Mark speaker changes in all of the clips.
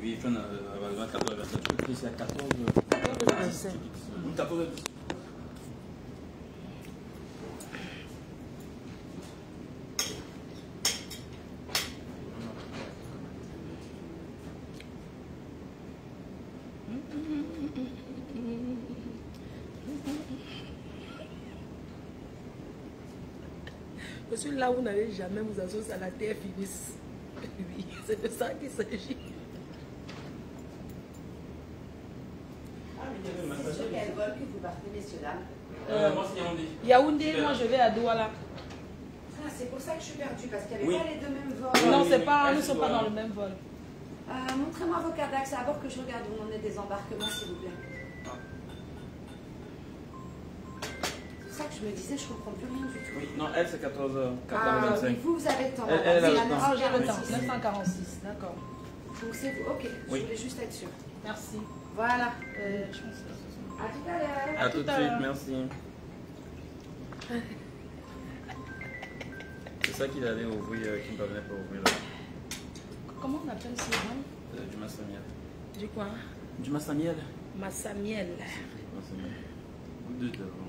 Speaker 1: Oui, il fait 14 27. C'est à 14 27. 14 27.
Speaker 2: Je suis là où vous n'allez jamais vous associer à la terre finisse. Oui, c'est de ça qu'il s'agit.
Speaker 3: C'est sur quel vol que vous partez, messieurs, dames?
Speaker 1: Moi, c'est Yaoundé.
Speaker 2: Yaoundé, moi je vais à Douala.
Speaker 3: Ah, c'est pour ça que je suis perdue, parce qu'il n'y avait pas les deux mêmes vols.
Speaker 2: Non, c'est pas, nous ne sommes pas dans le même vol.
Speaker 3: Montrez-moi vos cartes d'accès à bord que je regarde où on est des embarquements, s'il vous plaît. C'est ça que je me disais, je ne comprends plus rien du tout.
Speaker 1: Oui, non, elle c'est 14
Speaker 3: Ah,
Speaker 1: 25.
Speaker 3: vous avez le temps.
Speaker 1: Elle a le temps.
Speaker 2: Ah, j'ai le temps, 946, d'accord.
Speaker 3: Donc c'est vous, ok, je voulais juste être sûre.
Speaker 2: Merci.
Speaker 3: Voilà.
Speaker 2: Je pense que
Speaker 3: À tout à l'heure.
Speaker 1: À tout de suite, merci. C'est ça qu'il allait ouvrir, qui ne parvenait pas à ouvrir là.
Speaker 2: comment on appelle ce vin?
Speaker 1: Du massamiel.
Speaker 2: Du quoi?
Speaker 1: Du massamiel.
Speaker 2: Massamiel.
Speaker 1: Massamiel. Deux devant.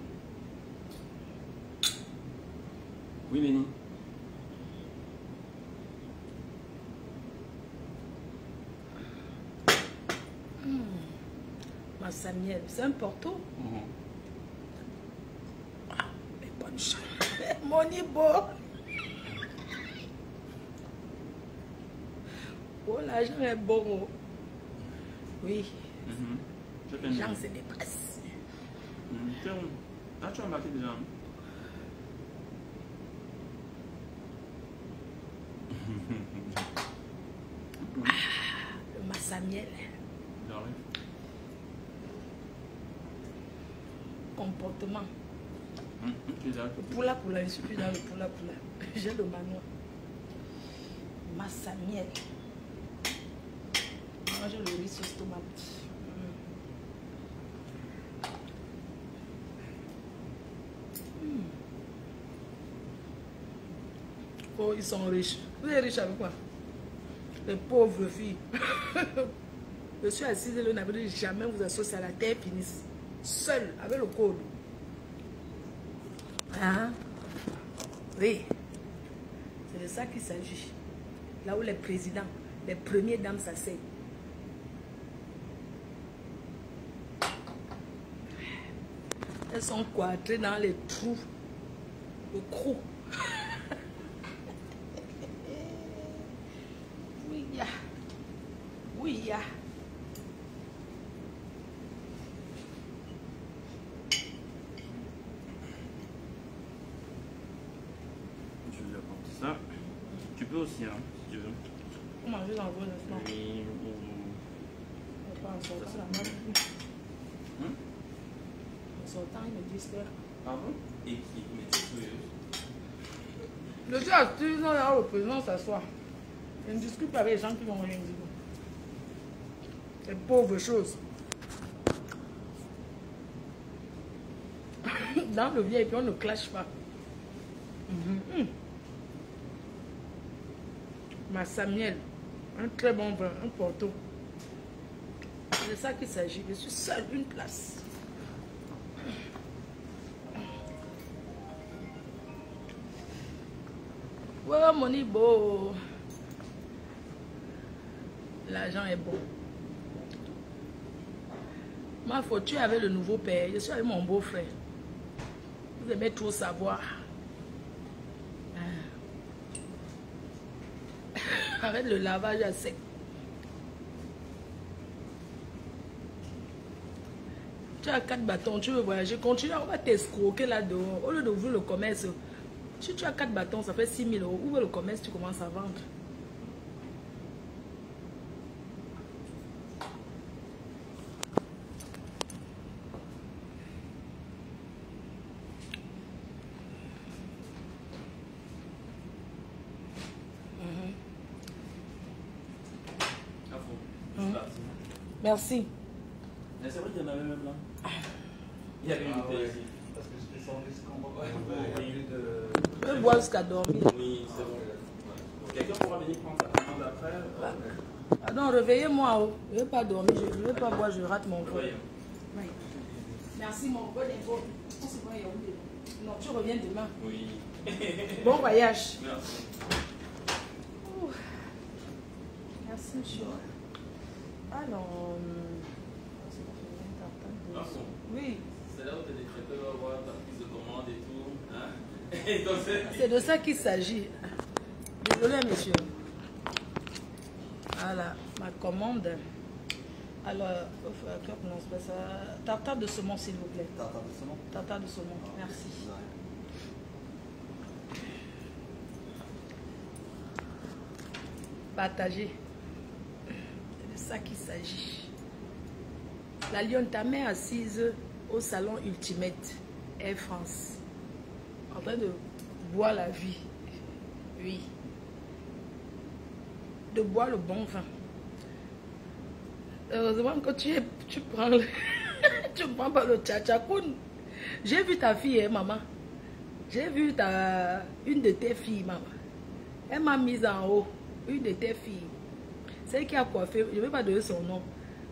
Speaker 1: Oui, Béni.
Speaker 2: Massamiel, c'est un Porto. Ah, mais bonne chance. Mon Ibo. Oh, l'argent est bon. Oui. L'argent se dépasse.
Speaker 1: Ah, tu as remarqué déjà.
Speaker 2: Le massamiel. Comportement. Le poula, je suis plus dans le poula. J'ai le manoir. Massamiel. Moi, j'ai le riz sauce tomate. Oh, ils sont riches. Vous êtes riches avec quoi? Les pauvres filles. Je suis assise et le n'avait jamais vous associer à la terre finisse. Seul, avec le code. Hein? Oui. C'est de ça qu'il s'agit. Là où les présidents, les premières dames s'asseyent. Elles sont quadrées dans les trous. Le crou. Oui, ya. Oui, ya.
Speaker 1: Je vais apporter ça. Tu peux aussi, hein, si tu veux.
Speaker 2: On mange dans vos instants.
Speaker 1: Oui,
Speaker 2: On va pas en sortant la main. En sortant, ils me disent que...
Speaker 1: Pardon? Et qui mettait souilleuse.
Speaker 2: Le suis assis, non, là, le président s'assoit. Je ne discute pas avec les gens qui vont rien dire. Les pauvres choses. Dans le vieil, puis on ne clash pas. Massamiel, un très bon vin, un Porto. C'est de ça qu'il s'agit. Je suis seule, une place. Oh, mon Ibo. L'argent est bon. Ma fortune avec le nouveau père. Je suis avec mon beau-frère. Vous aimez trop savoir. Arrête le lavage à sec. Tu as 4 bâtons, tu veux voyager, continue, on va t'escroquer là-dehors. Au lieu d'ouvrir le commerce, si tu as 4 bâtons, ça fait 6 000 €. Ouvre le commerce, tu commences à vendre. Merci.
Speaker 1: Mais c'est vrai qu'il y en avait même là. Il y avait une bouteille ici.
Speaker 4: Parce que c'est sans risque qu'on va pas trouver de...
Speaker 2: Je vais boire jusqu'à dormir.
Speaker 1: Oui, c'est bon. Quelqu'un pourra venir prendre sa commande après
Speaker 2: Ah non, réveillez-moi. Oh. Je ne vais pas dormir, je ne vais pas boire, je rate mon vol. Oui. Merci mon bon info. On se voit Yaoundé. Non, tu reviens demain.
Speaker 1: Oui.
Speaker 2: Bon voyage.
Speaker 1: Merci.
Speaker 2: Ouh. Merci monsieur. Alors,
Speaker 1: Ah bon?
Speaker 2: oui.
Speaker 1: C'est là où tu es décrété, va voir ta prise de commande et tout. Hein?
Speaker 2: C'est de ça qu'il s'agit. Désolé monsieur. Voilà, ma commande. Alors, comment on se fait ça? Tartare de saumon s'il vous plaît.
Speaker 4: Tartare de saumon.
Speaker 2: Tartare de saumon, merci. Partager. C'est de ça qu'il s'agit. La Lionne, ta mère assise au salon Ultimate Air France, en train de boire la vie. Oui. De boire le bon vin. Heureusement que tu prends le tu prends pas le tchatchakoun. J'ai vu ta fille, hein, maman. J'ai vu une de tes filles, maman. Elle m'a mise en haut. Une de tes filles. Celle qui a coiffé, je ne vais pas donner son nom.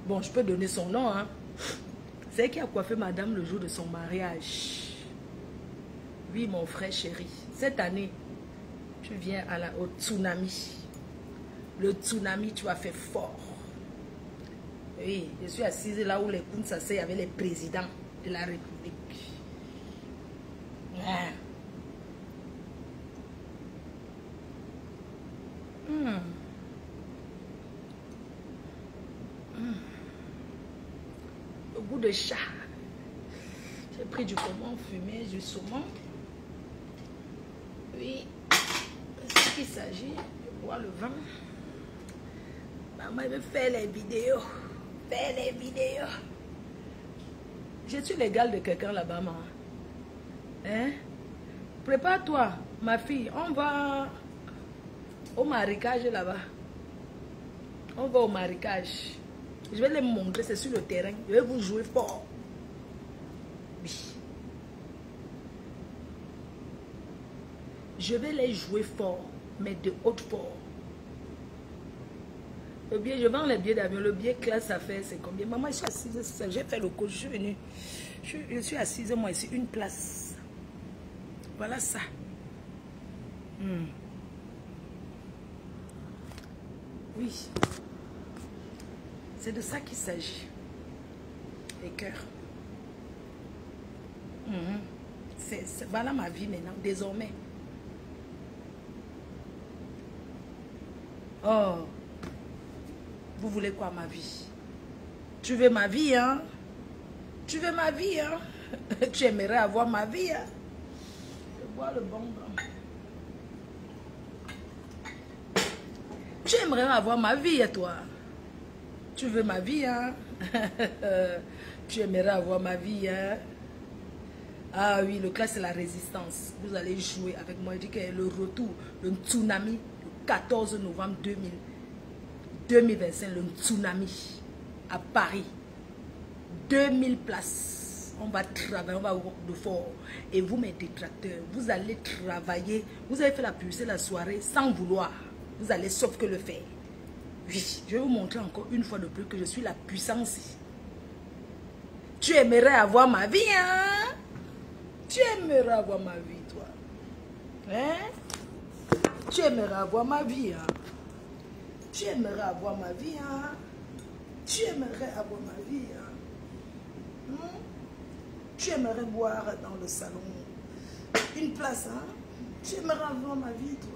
Speaker 2: Bon, je peux donner son nom, hein. Celle qui a coiffé madame le jour de son mariage. Oui, mon frère chéri. Cette année, tu viens au tsunami. Le tsunami, tu as fait fort. Oui, je suis assise là où les coups s'asseyent avec les présidents de la République. Ah. Le goût de chat. J'ai pris du poumon fumé, du saumon. Oui, c'est ce qu'il s'agit. Je bois le vin. Maman, elle veut faire les vidéos. Faire les vidéos. Je suis l'égal de quelqu'un là-bas, maman. Hein? Prépare-toi, ma fille. On va au marécage là-bas. On va au marécage. Je vais les montrer, c'est sur le terrain. Je vais vous jouer fort. Oui. Je vais les jouer fort, mais de haute fort. Le billet, je vends les billets d'avion. Le billet classe à faire, c'est combien? Maman, je suis assise. J'ai fait le coach, je suis venue. Je suis assise, moi, ici, une place. Voilà ça. Oui. C'est de ça qu'il s'agit. Les cœurs. Voilà ma vie maintenant, désormais. Oh. Vous voulez quoi, ma vie? Tu veux ma vie, hein? Tu veux ma vie, hein? Tu aimerais avoir ma vie, hein? Je bois le bon vin. Tu aimerais avoir ma vie, à toi? Tu veux ma vie, hein? Tu aimerais avoir ma vie, hein? Ah oui, le classe, c'est la résistance. Vous allez jouer avec moi. Je dis que le retour, le tsunami, le 14 novembre 2025, le tsunami à Paris. 2000 places. On va travailler, on va work de fort. Et vous, mes détracteurs, vous allez travailler. Vous avez fait la publicité la soirée sans vouloir. Vous allez sauf que le faire. Oui, je vais vous montrer encore une fois de plus que je suis la puissance. Tu aimerais avoir ma vie, hein? Tu aimerais avoir ma vie, toi. Hein? Tu aimerais avoir ma vie, hein? Tu aimerais avoir ma vie, hein? Tu aimerais avoir ma vie, hein? Tu aimerais boire dans le salon une place, hein? Tu aimerais avoir ma vie, toi.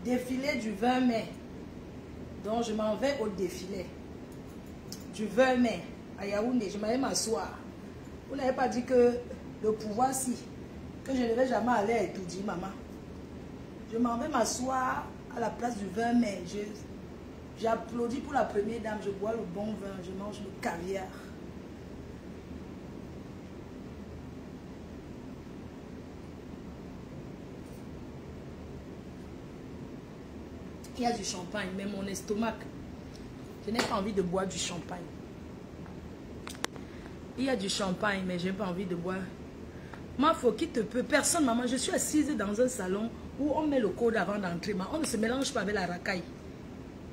Speaker 2: Défilé du 20 mai. Donc je m'en vais au défilé du 20 mai à Yaoundé. Je m'allais m'asseoir. Vous n'avez pas dit que le pouvoir si, que je ne vais jamais aller à étudier, maman. Je m'en vais m'asseoir à la place du 20 mai. J'applaudis pour la première dame. Je bois le bon vin. Je mange le caviar. Il y a du champagne, mais mon estomac, je n'ai pas envie de boire du champagne. Il y a du champagne, mais je n'ai pas envie de boire. Moi, faut qu'il te peut. Personne, maman, je suis assise dans un salon où on met le code avant d'entrer. On ne se mélange pas avec la racaille.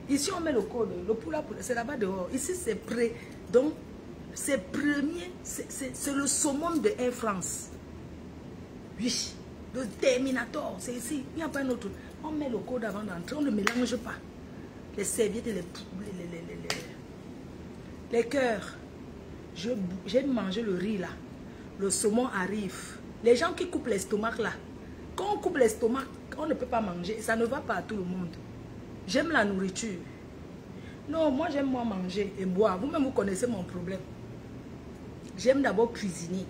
Speaker 2: Ici, on met le code. Le poula, c'est là-bas dehors. Ici, c'est prêt. Donc, c'est premier. C'est le summum de Air France. Oui. Le Terminator, c'est ici. Il n'y a pas un autre. On met le code avant d'entrer. On ne mélange pas. Les serviettes et les cœurs. J'ai mangé le riz là. Le saumon arrive. Les gens qui coupent l'estomac là. Quand on coupe l'estomac, on ne peut pas manger. Ça ne va pas à tout le monde. J'aime la nourriture. Non, moi j'aime moi manger et boire. Vous-même vous connaissez mon problème. J'aime d'abord cuisiner.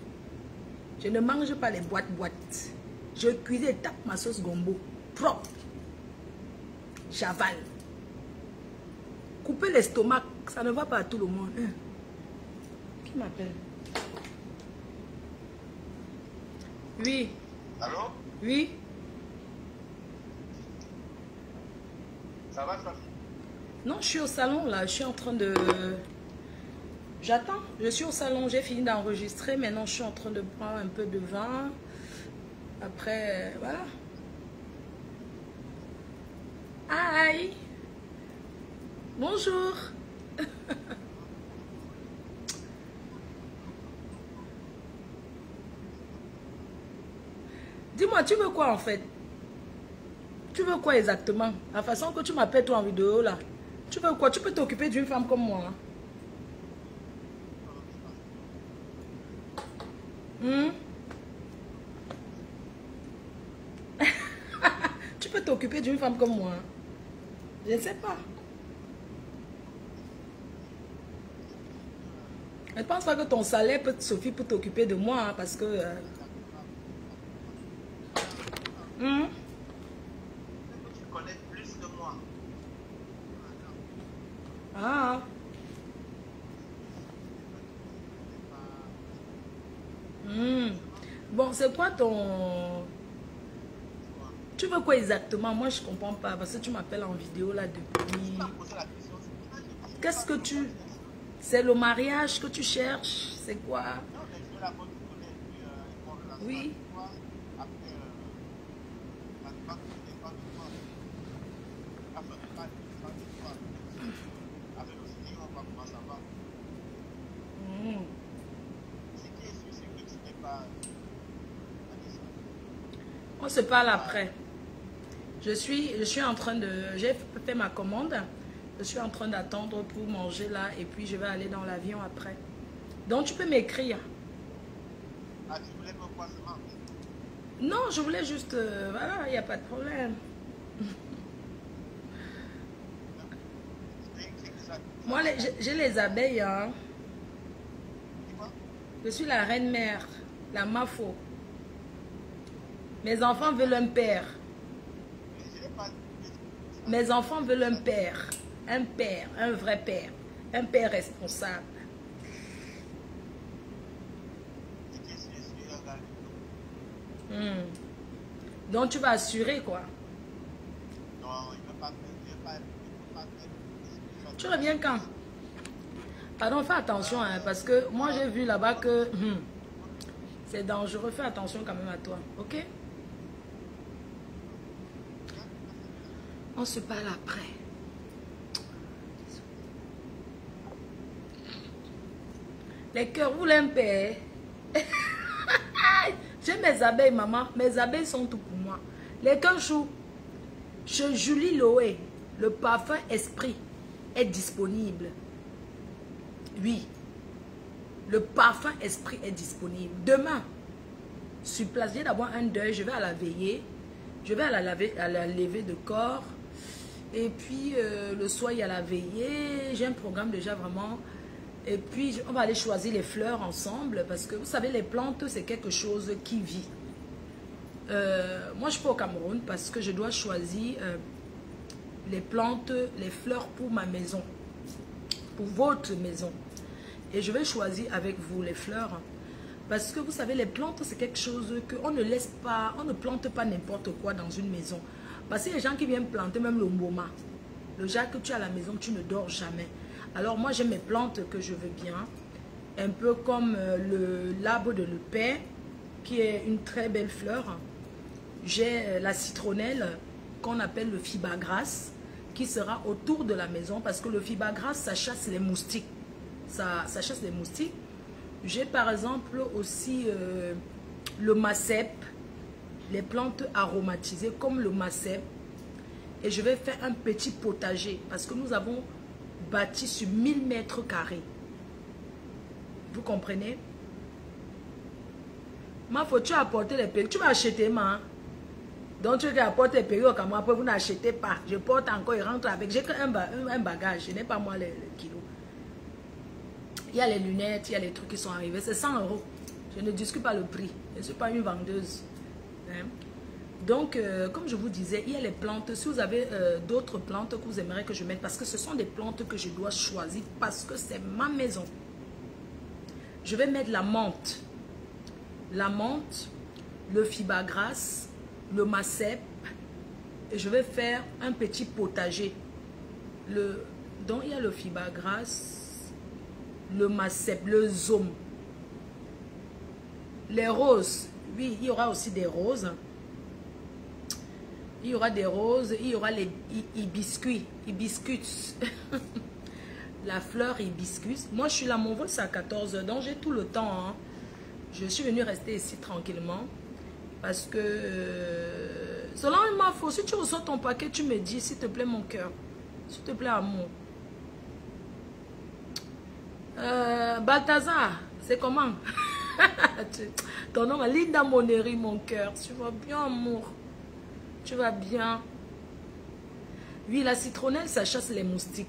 Speaker 2: Je ne mange pas les boîtes. Je cuisine et tape ma sauce gombo. Propre. J'avale. Couper l'estomac, ça ne va pas à tout le monde. Qui m'appelle? Oui.
Speaker 4: Allô?
Speaker 2: Oui.
Speaker 4: Ça va, Sophie?
Speaker 2: Non, je suis au salon là. Je suis en train de... J'attends. Je suis au salon. J'ai fini d'enregistrer. Maintenant, je suis en train de prendre un peu de vin. Après, voilà. Aïe. Bonjour. Dis-moi, tu veux quoi en fait? Tu veux quoi exactement? La façon que tu m'appelles toi en vidéo là. Tu veux quoi? Tu peux t'occuper d'une femme comme moi. Hein? Tu peux t'occuper d'une femme comme moi. Je ne sais pas. Je ne pense pas que ton salaire peut suffire pour t'occuper de moi. Hein, parce que...
Speaker 4: Tu connais plus que moi.
Speaker 2: Ah. Bon, c'est quoi ton... Tu veux quoi exactement? Moi, je comprends pas. Parce que tu m'appelles en vidéo là depuis... Qu'est-ce que tu... C'est le mariage que tu cherches? C'est quoi? Oui. On se parle après. Je suis en train de... J'ai fait ma commande. Je suis en train d'attendre pour manger là. Et puis je vais aller dans l'avion après. Donc tu peux m'écrire.
Speaker 4: Ah, tu voulais me voir seulement?
Speaker 2: Non, je voulais juste... voilà, il n'y a pas de problème. Moi, j'ai les abeilles. Hein. Je suis la reine mère. La mafo. Mes enfants veulent un père. Mes enfants veulent un père. Un père, un vrai père. Un père responsable. Donc tu vas assurer quoi?
Speaker 4: Non, il ne veut pas.
Speaker 2: Tu reviens quand? Pardon, fais attention hein, parce que moi j'ai vu là-bas que c'est dangereux. Fais attention quand même à toi, ok? On se parle après. Les cœurs, vous l'aimez? J'ai mes abeilles, maman. Mes abeilles sont tout pour moi. Les cœurs chou. Chez Julie Loé, le parfum esprit est disponible. Oui. Le parfum esprit est disponible. Demain, sur place, j'ai d'abord un deuil. Je vais à la veillée. Je vais à la levée de corps. Et puis, le soir, il y a la veillée. J'ai un programme déjà vraiment... Et puis, on va aller choisir les fleurs ensemble. Parce que, vous savez, les plantes, c'est quelque chose qui vit. Moi, je suis pas au Cameroun parce que je dois choisir les plantes, les fleurs pour ma maison, pour votre maison. Et je vais choisir avec vous les fleurs. Parce que vous savez, les plantes, c'est quelque chose qu'on ne laisse pas, on ne plante pas n'importe quoi dans une maison. Parce que les gens qui viennent planter même le mboma, le genre que tu as à la maison, tu ne dors jamais. Alors moi, j'ai mes plantes que je veux bien. Un peu comme l'arbre de le paix, qui est une très belle fleur. J'ai la citronnelle, qu'on appelle le fibagras, qui sera autour de la maison. Parce que le fibagras, ça chasse les moustiques. Ça chasse les moustiques. J'ai par exemple aussi le macep, les plantes aromatisées comme le macep. Et je vais faire un petit potager parce que nous avons bâti sur 1000 mètres carrés. Vous comprenez? Ma faut tu apporter les perruques. Tu vas acheter ma. Donc tu vas apporter les perruques au Cameroun. Après vous n'achetez pas. Je porte encore et rentre avec. J'ai qu'un bagage. Je n'ai pas moi les kilos. Il y a les lunettes, il y a les trucs qui sont arrivés. C'est 100 €. Je ne discute pas le prix. Je ne suis pas une vendeuse. Hein? Donc, comme je vous disais, il y a les plantes. Si vous avez d'autres plantes que vous aimeriez que je mette, parce que ce sont des plantes que je dois choisir, parce que c'est ma maison. Je vais mettre la menthe. La menthe, le fibagras, le macep. Et je vais faire un petit potager. Donc, il y a le fibagras, le macep, le zome, les roses. Oui, il y aura aussi des roses. Il y aura des roses, il y aura les hibiscus. La fleur hibiscus. Moi, je suis là, mon vol c'est à 14 h, donc j'ai tout le temps. Hein. Je suis venue rester ici tranquillement. Parce que, selon ma faute, si tu reçois ton paquet, tu me dis, s'il te plaît, mon cœur. S'il te plaît, amour. Balthazar, c'est comment? Ton nom est Linda Moneri, mon cœur. Tu vas bien, amour? Tu vas bien? Oui, la citronnelle, ça chasse les moustiques.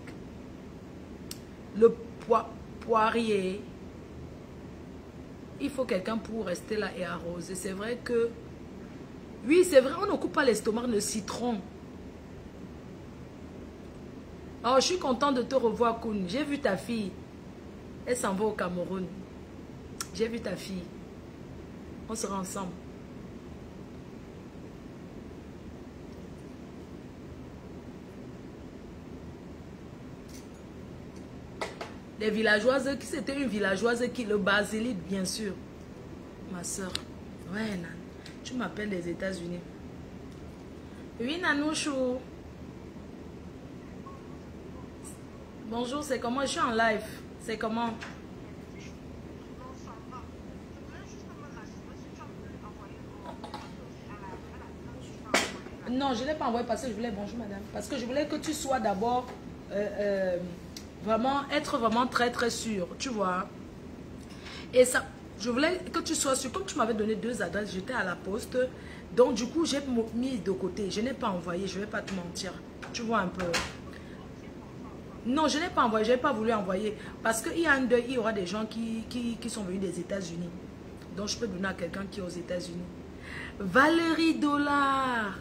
Speaker 2: Le poirier, il faut quelqu'un pour rester là et arroser. C'est vrai que... Oui, c'est vrai, on ne coupe pas l'estomac de citron. Oh, je suis contente de te revoir, Koun. J'ai vu ta fille. Elle s'en va au Cameroun. J'ai vu ta fille. On sera ensemble. Les villageoises, qui c'était une villageoise qui, le basilic, bien sûr. Ma soeur. Ouais, Nan. Tu m'appelles des États-Unis. Oui, Nanouchou. Bonjour, c'est comment? Je suis en live. C'est comment? Non, je ne l'ai pas envoyé parce que je voulais... Bonjour, madame. Parce que je voulais que tu sois d'abord... vraiment, être vraiment très, très sûr. Tu vois? Et ça... Je voulais que tu sois sûr. Comme tu m'avais donné 2 adresses, j'étais à la poste. Donc, du coup, j'ai mis de côté. Je n'ai pas envoyé. Je ne vais pas te mentir. Tu vois un peu... Non, je n'ai pas envoyé, je n'ai pas voulu envoyer. Parce qu'il y aura des gens qui sont venus des États-Unis. Donc, je peux donner à quelqu'un qui est aux États-Unis. Valérie Dollar.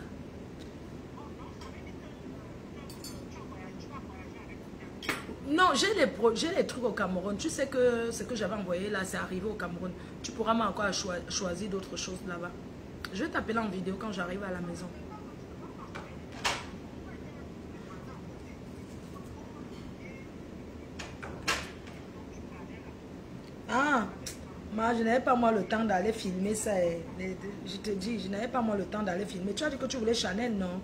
Speaker 2: Non, j'ai les trucs au Cameroun. Tu sais que ce que j'avais envoyé là, c'est arrivé au Cameroun. Tu pourras encore choisir d'autres choses là-bas. Je vais t'appeler en vidéo quand j'arrive à la maison. Ah, moi, je n'avais pas moi le temps d'aller filmer ça. Je te dis, je n'avais pas moi le temps d'aller filmer. Tu as dit que tu voulais Chanel, non?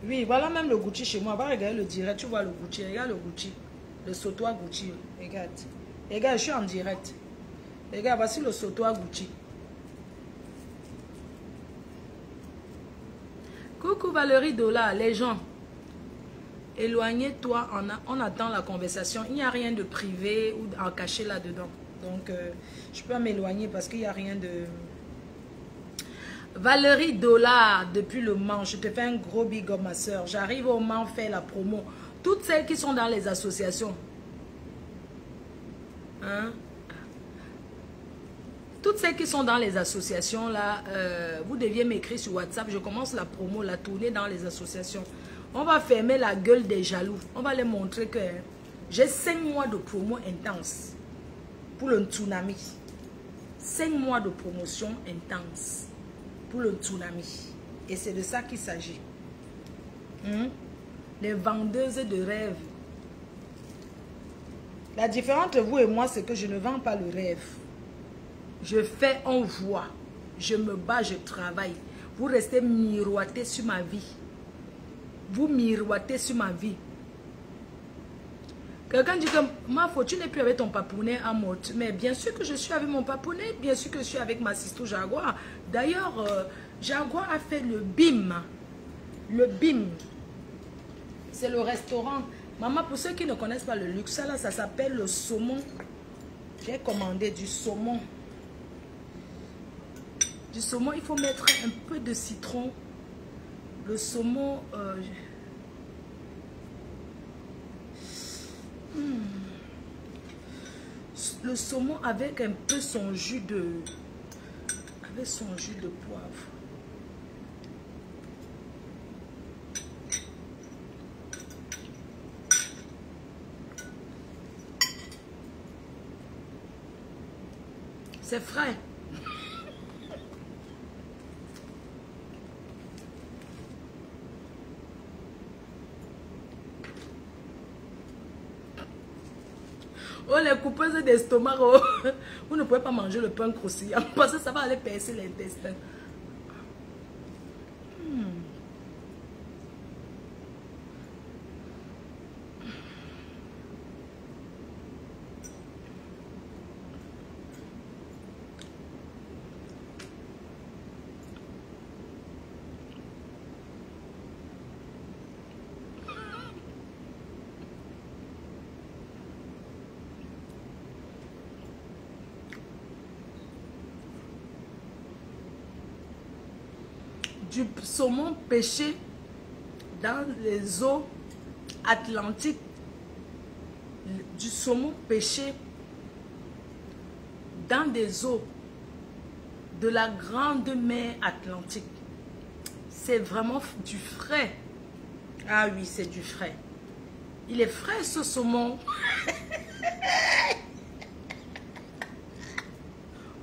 Speaker 2: Oui, voilà même le Gucci chez moi. Va regarder le direct. Tu vois le Gucci. Regarde le Gucci. Le sautoir Gucci. Regarde. Regarde, je suis en direct. Regarde, voici le sautoir Gucci. Coucou Valérie Dollar, les gens. Éloignez-toi, on attend la conversation. Il n'y a rien de privé ou en caché là-dedans. Donc, je peux m'éloigner parce qu'il n'y a rien de... Valérie Dollar, depuis le Mans, je te fais un gros big up, ma soeur. J'arrive au Mans faire la promo. Toutes celles qui sont dans les associations. Hein? Toutes celles qui sont dans les associations, là, vous deviez m'écrire sur WhatsApp. Je commence la promo, la tournée dans les associations. On va fermer la gueule des jaloux. On va les montrer que j'ai 5 mois de promo intense pour le tsunami. 5 mois de promotion intense pour le tsunami. Et c'est de ça qu'il s'agit. Les vendeuses de rêves. La différence entre vous et moi, c'est que je ne vends pas le rêve. Je fais, on voit. Je me bats, je travaille. Vous restez miroiter sur ma vie. Vous miroitez sur ma vie. Quelqu'un dit que ma faute, tu n'es plus avec ton papounet à mort. Mais bien sûr que je suis avec mon papounet. Bien sûr que je suis avec ma sister Jaguar. D'ailleurs, Jaguar a fait le BIM. Le BIM. C'est le restaurant. Maman, pour ceux qui ne connaissent pas le luxe, là, ça s'appelle le saumon. J'ai commandé du saumon. Du saumon, il faut mettre un peu de citron. Le saumon... le saumon avec un peu son jus de... Avec son jus de poivre. C'est frais. Oh, les coupeuses d'estomac, oh. Vous ne pouvez pas manger le pain croustillant parce que ça va aller percer l'intestin. Du saumon pêché dans les eaux atlantiques, du saumon pêché dans des eaux de la grande mer Atlantique. C'est vraiment du frais. Ah oui, c'est du frais. Il est frais ce saumon.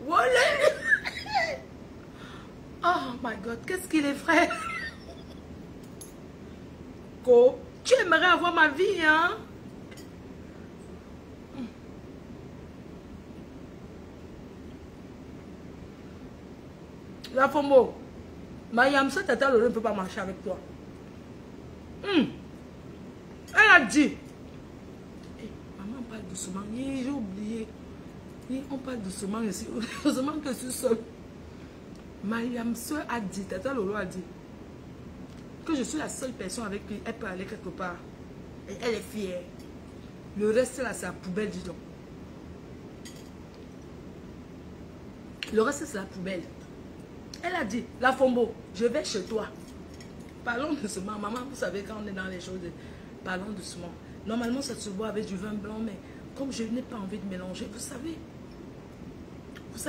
Speaker 2: Voilà. Oh my God, qu'est-ce qu'il est frais. Ko, tu aimerais avoir ma vie, hein? La Fombo, Mayam, ça tata ne peut pas marcher avec toi. Elle a dit. Hey, maman parle doucement. J'ai oublié. On parle doucement ici. Heureusement que je suis seule. Mariam soeur a dit, Tata Lolo a dit que je suis la seule personne avec qui elle peut aller quelque part. Et elle est fière. Le reste là, c'est la poubelle, dis donc. Le reste, c'est la poubelle. Elle a dit, la Fombo, je vais chez toi. Parlons doucement. Maman, vous savez, quand on est dans les choses, parlons doucement. Normalement, ça se boit avec du vin blanc, mais comme je n'ai pas envie de mélanger, vous savez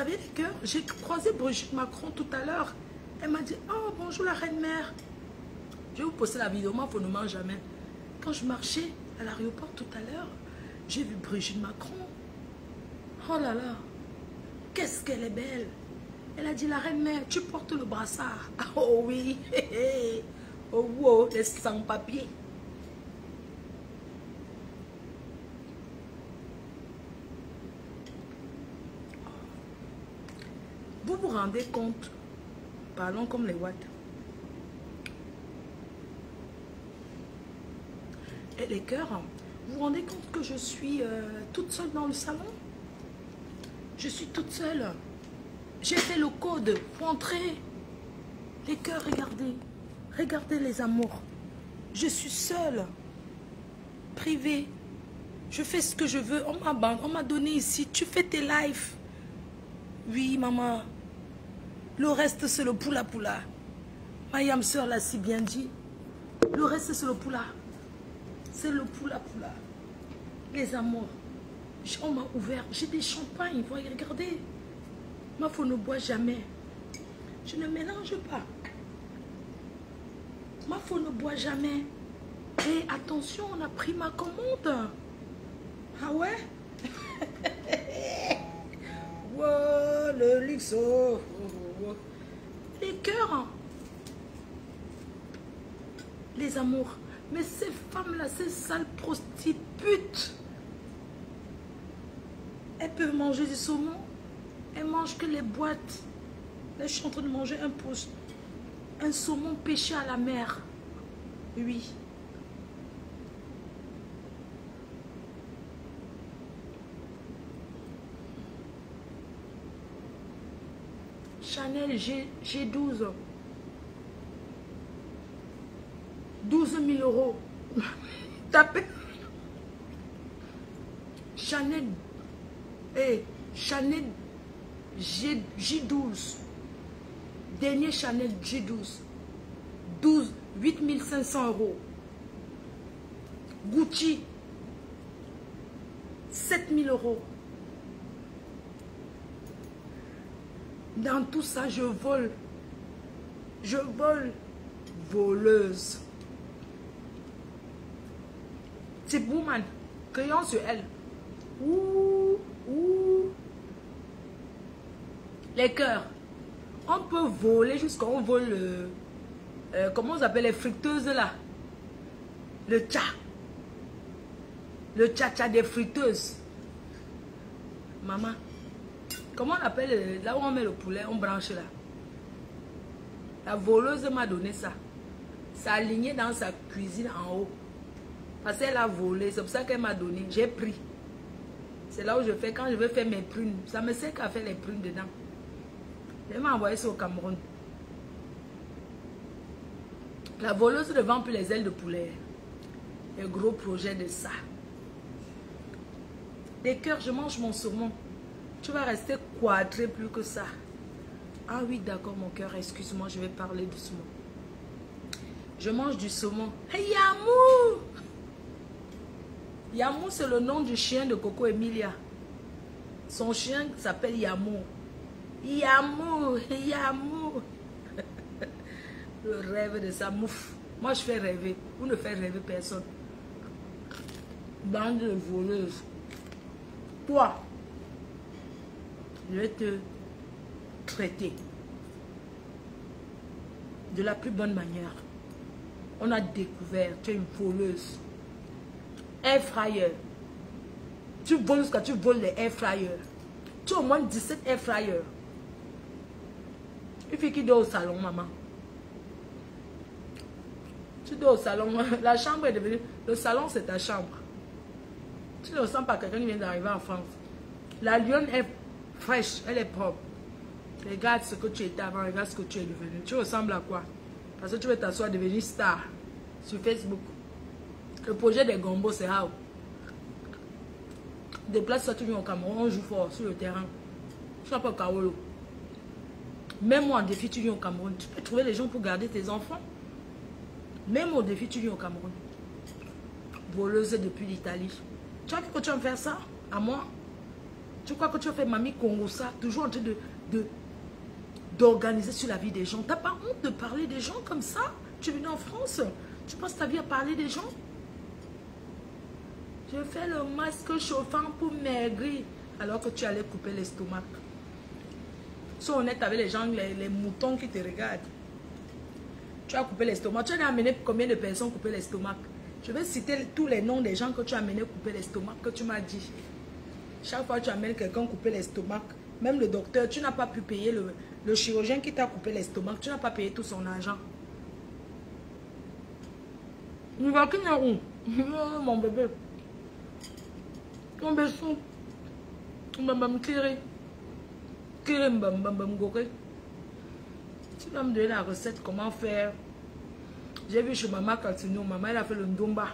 Speaker 2: les cœurs, j'ai croisé Brigitte Macron tout à l'heure. Elle m'a dit, oh bonjour la reine-mère. Je vais vous poster la vidéo, moi pour ne mange jamais. Quand je marchais à l'aéroport tout à l'heure, j'ai vu Brigitte Macron. Oh là là, qu'est-ce qu'elle est belle. Elle a dit, la reine-mère, tu portes le brassard. Oh oui, oh wow, les sans-papiers. Vous vous rendez compte, parlons comme les watts. Et les cœurs, vous vous rendez compte que je suis toute seule dans le salon? Je suis toute seule. J'ai fait le code pour entrer. Les cœurs, regardez. Regardez les amours. Je suis seule. Privée. Je fais ce que je veux. On m'a donné ici. Tu fais tes lives. Oui, maman. Le reste, c'est le poula-poula. Mayam sœur l'a si bien dit. Le reste, c'est le poula. C'est le poula-poula. Les amours. On m'a ouvert. J'ai des champagnes. Voyez, regardez. Ma femme ne boit jamais. Je ne mélange pas. Ma femme ne boit jamais. Et attention, on a pris ma commande. Ah ouais? Wow, le luxe. Oh, oh, oh. Les cœurs. Les amours. Mais ces femmes-là, ces sales prostituées, elles peuvent manger du saumon. Elles mangent que les boîtes. Là, je suis en train de manger un saumon pêché à la mer. Oui. Chanel G12. 12 000 euros. Tapez. Chanel. Chanel J12. Dernier Chanel J12. 8 500 euros. Gucci. 7 000 euros. Dans tout ça, je vole. Je vole. Voleuse. C'est woman. Crayon sur elle. Ouh, ouh. Les cœurs. On peut voler jusqu'à on vole comment on appelle les friteuses là? Le tcha. Le tcha-tcha des friteuses. Maman. Comment on appelle là où on met le poulet, on branche là? La voleuse m'a donné ça. Ça a aligné dans sa cuisine en haut. Parce qu'elle a volé, c'est pour ça qu'elle m'a donné. J'ai pris. C'est là où je fais, quand je veux faire mes prunes. Ça me sert qu'à faire les prunes dedans. Elle m'a envoyé ça au Cameroun. La voleuse ne vend plus les ailes de poulet. Un gros projet de ça. Des cœurs, je mange mon saumon. Tu vas rester quadré plus que ça. Ah oui, d'accord, mon cœur, excuse-moi, je vais parler doucement. Je mange du saumon. Hey, Yamou! Yamou, c'est le nom du chien de Coco Emilia. Son chien s'appelle Yamou. Yamou, Yamou. Le rêve de sa mouffe. Moi, je fais rêver. Vous ne faites rêver personne. Bande de voleuses. Toi, je vais te traiter de la plus bonne manière. On a découvert, tu es une voleuse. Air fryer. Tu voles jusqu'à tu voles les air fryers. Tu as au moins 17 air fryers. Il fait qui dort au salon, maman. Tu dors au salon. La chambre est devenue... Le salon, c'est ta chambre. Tu ne ressens pas quelqu'un qui vient d'arriver en France. La lionne est fraîche, elle est propre. Regarde ce que tu étais avant, regarde ce que tu es devenu. Tu ressembles à quoi? Parce que tu veux t'asseoir devenir star sur Facebook. Le projet des gombos, c'est how? Déplace-toi, tu viens au Cameroun, on joue fort sur le terrain. Tu n'as pas Kaolo. Même moi en défi, tu viens au Cameroun. Tu peux trouver les gens pour garder tes enfants. Même au défi, tu viens au Cameroun. Voleuse depuis l'Italie. Tu crois que tu vas me faire ça à moi? Tu crois que tu vas faire mamie Congo ça? Toujours en train d'organiser sur la vie des gens. Tu n'as pas honte de parler des gens comme ça? Tu es venu en France? Tu passes ta vie à parler des gens? Je fais le masque chauffant pour maigrir. Alors que tu allais couper l'estomac. Sois honnête avec les gens, les moutons qui te regardent. Tu as coupé l'estomac. Tu as amené combien de personnes couper l'estomac? Je vais citer tous les noms des gens que tu as amené couper l'estomac, que tu m'as dit. Chaque fois que tu amènes quelqu'un couper l'estomac, même le docteur, tu n'as pas pu payer le chirurgien qui t'a coupé l'estomac. Tu n'as pas payé tout son argent. Mon bébé. Mon bébé. Tu vas me donner la recette, comment faire. J'ai vu chez maman Katino, maman elle a fait le ndomba.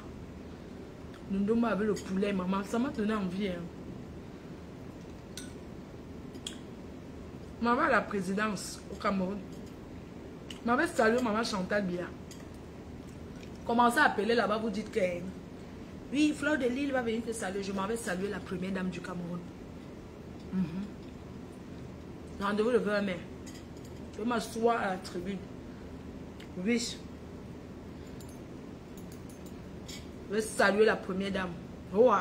Speaker 2: Le ndomba avec le poulet, maman, ça m'a donné envie. Hein. Maman à la présidence au Cameroun. Maman salut maman Chantal Bia. Commencez à appeler là-bas, vous dites que oui, Fleur de Lille va venir te saluer. Je m'avais salué la première dame du Cameroun. Rendez-vous le 20 mai. Je vais m'asseoir à la tribune. Oui. Je vais saluer la première dame. Wow.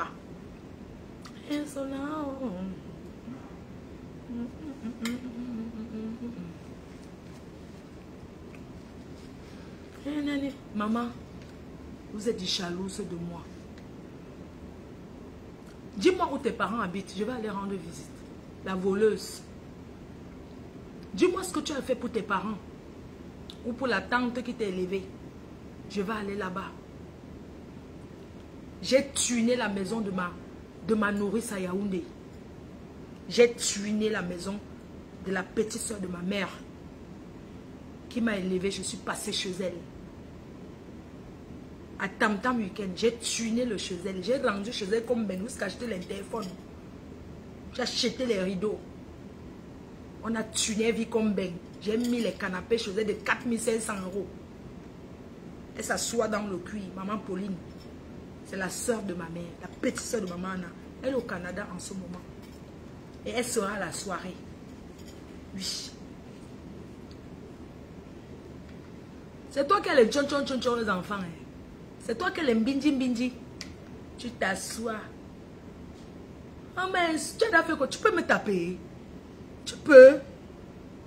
Speaker 2: Maman, vous êtes jalouse de moi. Dis-moi où tes parents habitent. Je vais aller rendre visite. La voleuse. Dis-moi ce que tu as fait pour tes parents. Ou pour la tante qui t'a élevée. Je vais aller là-bas. J'ai tuné la maison de ma nourrice à Yaoundé. J'ai tuné la maison de la petite soeur de ma mère qui m'a élevée. Je suis passée chez elle. À Tam Tam Week-end, j'ai tuné le chez elle. J'ai rendu chez elle comme Ben jusqu'à acheter les téléphones. J'ai acheté les rideaux. On a tuné vie comme Ben. J'ai mis les canapés chez elle de 4500 €. Elle s'assoit dans le cuir. Maman Pauline. C'est la soeur de ma mère. La petite soeur de maman Anna. Elle est au Canada en ce moment. Et elle sera à la soirée. Oui. C'est toi qui as les tchon les enfants. Hein. C'est toi qui as les mbindi. Tu t'assois. Oh mais tu as fait quoi? Tu peux me taper. Tu peux.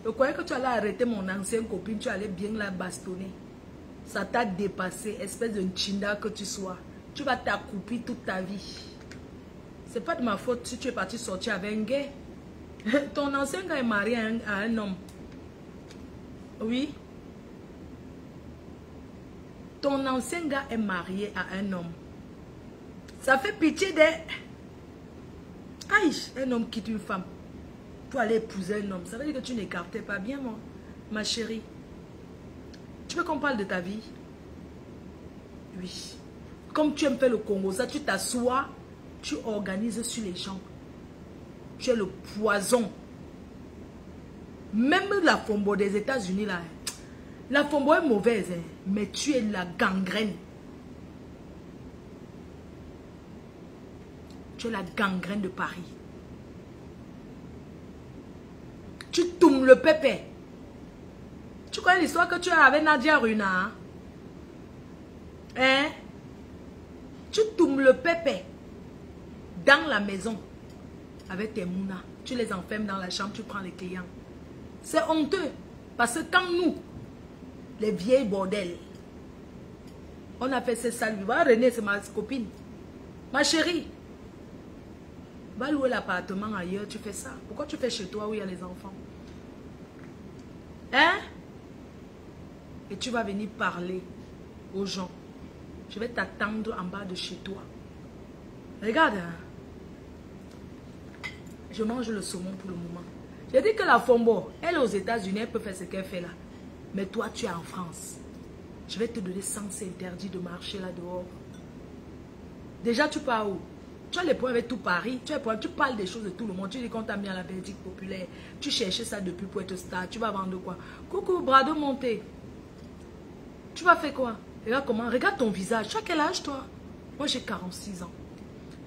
Speaker 2: Je croyais que tu allais arrêter mon ancienne copine. Tu allais bien la bastonner. Ça t'a dépassé. Espèce de chinda que tu sois. Tu vas t'accroupir toute ta vie. C'est pas de ma faute si tu es parti sortir avec un gars. Ton ancien gars est marié à un homme. Oui. Ton ancien gars est marié à un homme. Ça fait pitié de... Aïe, un homme quitte une femme pour aller épouser un homme. Ça veut dire que tu n'écartais pas bien, moi, ma chérie. Tu veux qu'on parle de ta vie? Oui. Comme tu aimes faire le Congo, ça, tu t'assois, tu organises sur les gens. Tu es le poison. Même la Fombo des États-Unis, là, la Fombo est mauvaise, hein, mais tu es la gangrène. Tu es la gangrène de Paris. Tu tournes le pépé. Tu connais l'histoire que tu as avec Nadia Runa? Hein? Tu tournes le pépé dans la maison avec tes mounas. Tu les enfermes dans la chambre, tu prends les clients. C'est honteux. Parce que quand nous, les vieilles bordels, on a fait ces sales. René, c'est ma copine. Ma chérie, va louer l'appartement ailleurs, tu fais ça. Pourquoi tu fais chez toi où il y a les enfants? Hein? Et tu vas venir parler aux gens. Je vais t'attendre en bas de chez toi. Regarde. Hein? Je mange le saumon pour le moment. J'ai dit que la Fombo, elle est aux États-Unis, elle peut faire ce qu'elle fait là. Mais toi, tu es en France. Je vais te donner sens interdit de marcher là dehors. Déjà, tu pars où? Tu as les points avec tout Paris. Tu parles des choses de tout le monde. Tu dis qu'on t'a mis à la Belgique populaire. Tu cherchais ça depuis pour être star. Tu vas vendre quoi? Coucou, Brado monté. Tu vas faire quoi? Regarde comment. Regarde ton visage. Tu as quel âge, toi? Moi, j'ai 46 ans.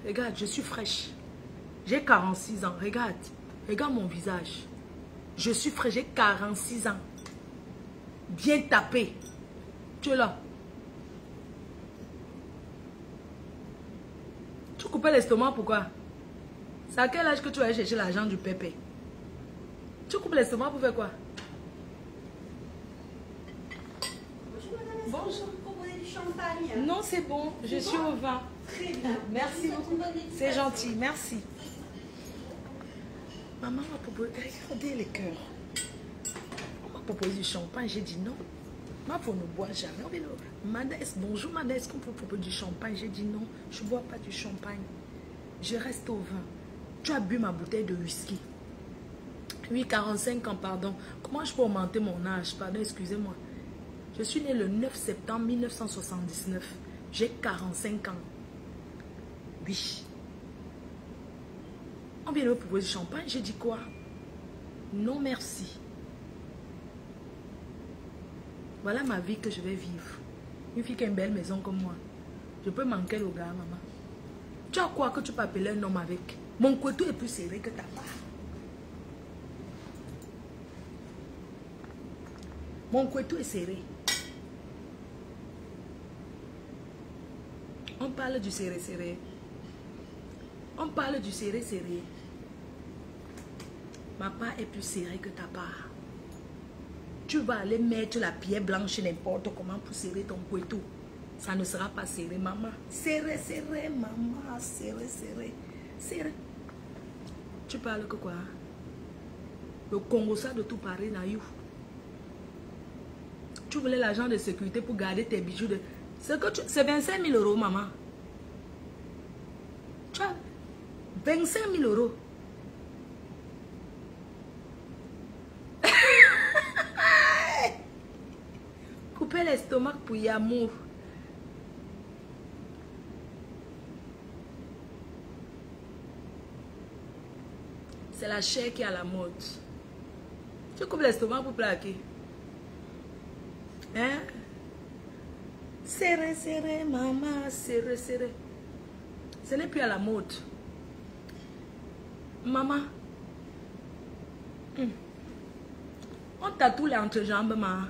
Speaker 2: Regarde, je suis fraîche. J'ai 46 ans. Regarde. Regarde mon visage. Je suis fraîche. J'ai 46 ans. Bien tapé. Tu es là. Tu coupais l'estomac, pourquoi? C'est à quel âge que tu vas aller chercher l'argent du pépé? Tu coupes l'estomac pour faire quoi?
Speaker 3: Bonjour, vous proposez du champagne?
Speaker 2: Non, c'est bon. Je suis au vin.
Speaker 3: Très bien.
Speaker 2: Merci beaucoup. C'est gentil, merci. Maman m'a proposé, regardez les cœurs. On m'a proposé du champagne, j'ai dit non. Moi, faut ne boire jamais. Madès, bonjour Madès, est-ce qu'on peut proposer du champagne? J'ai dit non, je ne bois pas du champagne. Je reste au vin. Tu as bu ma bouteille de whisky. Oui, 45 ans, pardon. Comment je peux augmenter mon âge? Pardon, excusez-moi. Je suis né le 9 septembre 1979. J'ai 45 ans. Oui. On vient de me proposer du champagne. J'ai dit quoi? Non, merci. Voilà ma vie que je vais vivre. Une fille qui a une belle maison comme moi. Je peux manquer le gars, maman. Tu as quoi que tu peux appeler un homme avec? Mon couteau est plus serré que ta part. Mon couteau est serré. On parle du serré. On parle du serré. Ma part est plus serrée que ta part. Tu vas aller mettre la pierre blanche n'importe comment pour serrer ton couteau. Ça ne sera pas serré, maman. Serré, maman. Serré. Tu parles que quoi? Le Congo, ça de tout Paris, naïf. Tu voulais l'agent de sécurité pour garder tes bijoux de... C'est 25 000 euros, maman. Tu as 25 000 euros. Couper l'estomac pour y amour. C'est la chair qui est à la mode. Tu coupes l'estomac pour plaquer. Hein? Serré, maman, serré. Ce n'est plus à la mode. Maman. On tatoue les entrejambes, maman.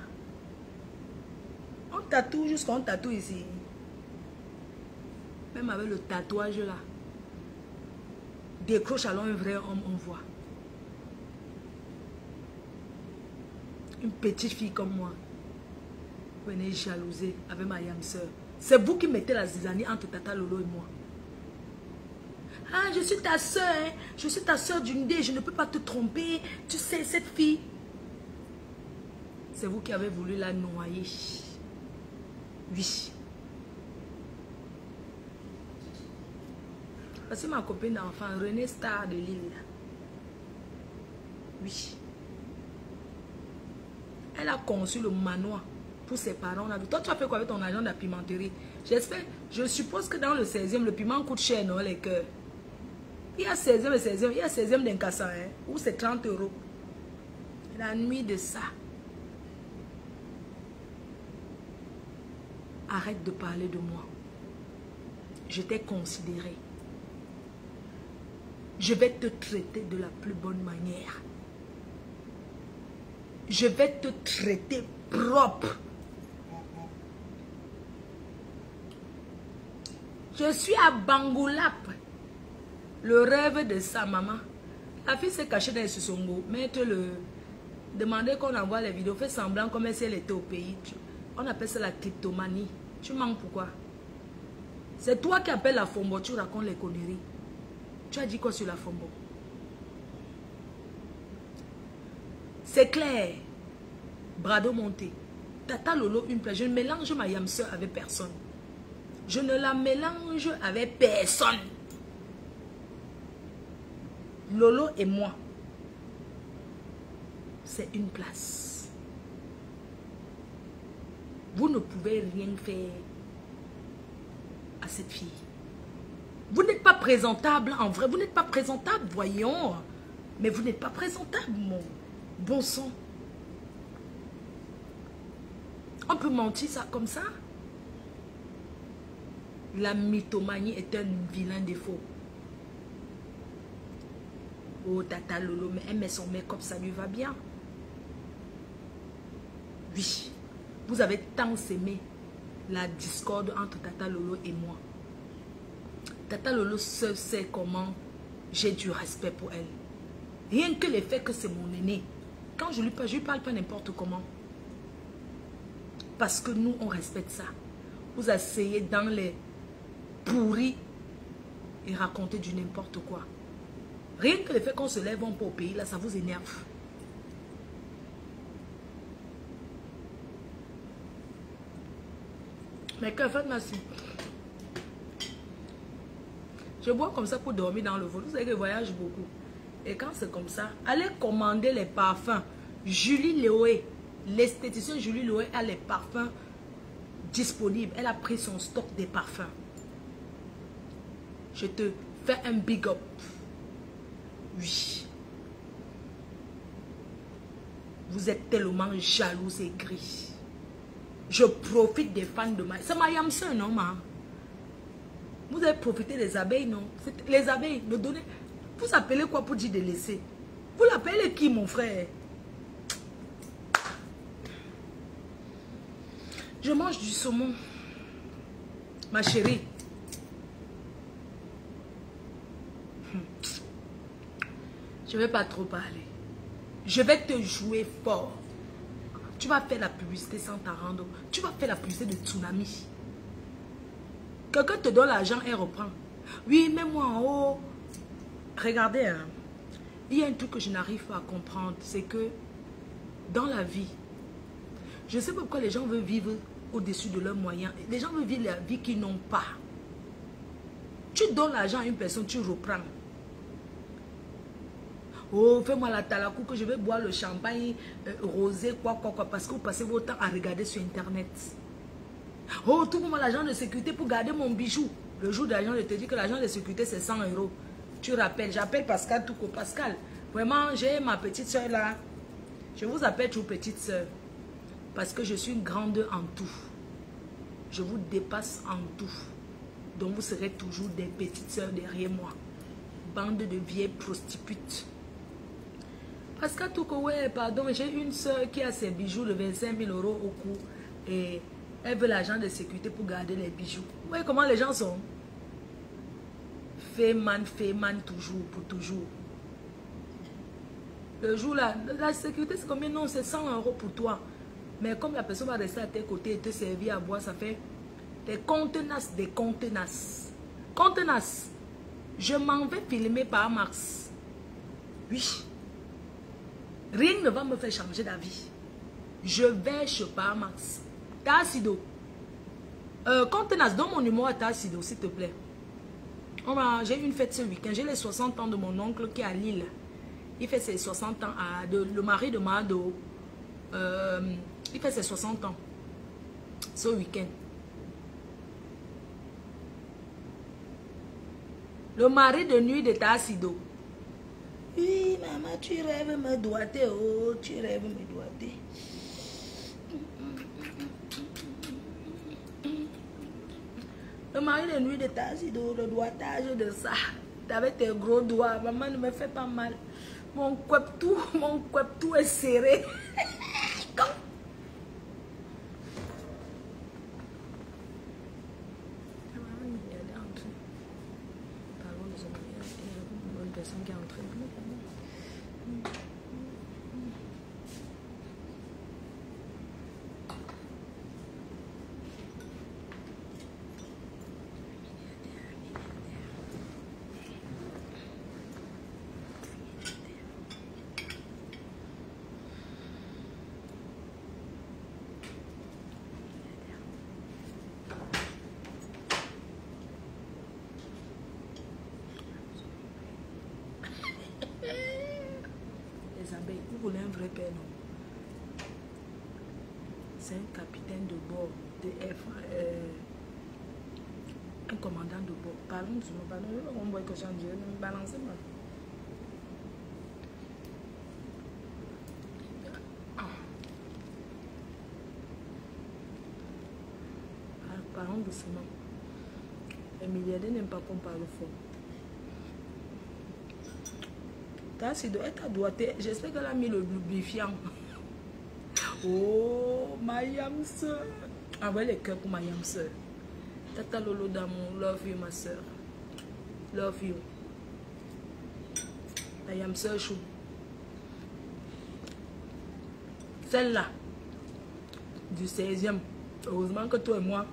Speaker 2: On tatoue jusqu'on tatoue ici. Même avec le tatouage là. Décroche alors un vrai homme, on voit. Une petite fille comme moi. Venez jalouser avec ma yam soeur. C'est vous qui mettez la zizanie entre Tata Lolo et moi. Ah, je suis ta soeur, hein? Je suis ta soeur d'une idée, je ne peux pas te tromper. Tu sais, cette fille. C'est vous qui avez voulu la noyer. Oui. Voici ma copine d'enfant, Renée Star de Lille. Oui. Elle a conçu le manoir pour ses parents. Toi, tu as fait quoi avec ton agent de la pimenterie? J'espère, je suppose que dans le 16e, le piment coûte cher, non, les cœurs. Il y a 16e et 16e, il y a 16e d'Incassa, hein, où c'est 30 euros. La nuit de ça. Arrête de parler de moi. Je t'ai considéré. Je vais te traiter de la plus bonne manière. Je vais te traiter propre. Je suis à Bangoulap. Le rêve de sa maman. La fille s'est cachée dans les Sissongo. Demandez qu'on envoie les vidéos. Fait semblant comme si elle était au pays. On appelle ça la kleptomanie. Tu manques pourquoi? C'est toi qui appelles la Fombo. Tu racontes les conneries. Tu as dit quoi sur la Fombo? C'est clair. Brado monté. Tata Lolo, une place. Je ne mélange ma yam soeur avec personne. Je ne la mélange avec personne. Lolo et moi. C'est une place. Vous ne pouvez rien faire à cette fille. Vous n'êtes pas présentable en vrai. Vous n'êtes pas présentable, voyons. Mais vous n'êtes pas présentable, mon bon sang. On peut mentir ça comme ça? La mythomanie est un vilain défaut. Oh, Tata Lolo, mais elle met son make-up, ça lui va bien. Oui, vous avez tant aimé la discorde entre Tata Lolo et moi. Tata Lolo seul sait comment j'ai du respect pour elle. Rien que le fait que c'est mon aîné. Quand je lui parle pas n'importe comment. Parce que nous, on respecte ça. Vous asseyez dans les pourris et raconter du n'importe quoi. Rien que le fait qu'on se lève un peu au pays, là, ça vous énerve. Mais que faites merci. Je bois comme ça pour dormir dans le vol. Vous savez que je voyage beaucoup. Et quand c'est comme ça, allez commander les parfums. Julie Léoé, l'esthéticienne Julie Léoé a les parfums disponibles. Elle a pris son stock des parfums. Je te fais un big up. Oui. Vous êtes tellement jaloux et gris. Je profite des fans de ma... C'est ma yamse, non, ma? Vous avez profité des abeilles, non? Les abeilles, ne donnez... Vous appelez quoi pour dire de laisser? Vous l'appelez qui, mon frère? Je mange du saumon. Ma chérie. Je ne vais pas trop parler. Je vais te jouer fort. Tu vas faire la publicité sans t'en rendre. Tu vas faire la publicité de Tsunami. Quelqu'un te donne l'argent et reprend. Oui, mais moi en haut. Regardez, hein. Il y a un truc que je n'arrive pas à comprendre. C'est que dans la vie, je ne sais pas pourquoi les gens veulent vivre au-dessus de leurs moyens. Les gens veulent vivre la vie qu'ils n'ont pas. Tu donnes l'argent à une personne, tu reprends. Oh, fais-moi la talakou que je vais boire le champagne rosé, quoi, parce que vous passez votre temps à regarder sur Internet. Oh, tout le monde l'agent de sécurité pour garder mon bijou. Le jour de l'agent, je te dis que l'agent de sécurité, c'est 100 €. Tu rappelles, j'appelle Pascal Touko. Pascal, vraiment, j'ai ma petite soeur là. Je vous appelle toujours petite soeur. Parce que je suis grande en tout. Je vous dépasse en tout. Donc vous serez toujours des petites soeurs derrière moi. Bande de vieilles prostituées. Pascal Touko, ouais, pardon, j'ai une soeur qui a ses bijoux de 25 000 € au cou. Et elle veut l'agent de sécurité pour garder les bijoux. Vous voyez comment les gens sont? Fait man, toujours, pour toujours. Le jour là, la sécurité c'est combien? Non, c'est 100 € pour toi. Mais comme la personne va rester à tes côtés et te servir à boire, ça fait des contenances, des contenances. Contenances. Je m'en vais filmer par Mars. Oui. Rien ne va me faire changer d'avis. Je vais chez Parmax. Tassido. Contenance, donne mon numéro à Tassido, s'il te plaît. J'ai une fête ce week-end. J'ai les 60 ans de mon oncle qui est à Lille. Il fait ses 60 ans. Le mari de Mado. Il fait ses 60 ans. Ce week-end. Le mari de nuit de Tassido. Oui, maman, tu rêves me doigter. Oh, tu rêves me doigter. Le mari de nuit de Tassido, le doigtage de ça. Avec tes gros doigts, maman ne me fait pas mal. Mon tout est serré. Comme... Personne qui est entrée. Vous voulez un vrai père, non? C'est un capitaine de bord, un commandant de bord. Parlons de mon ballon, on voit que j'en dis, ne me balancez pas. Parlons doucement. Les milliardaires n'aiment pas qu'on parle fort. J'espère qu'elle a mis le lubrifiant. Oh, ma yam soeur. Envoyez les cœurs pour ma yam soeur. Tata Lolo d'amour, love you ma soeur. Love you. La yam soeur chou. Celle-là, du 16e. Heureusement que toi et moi,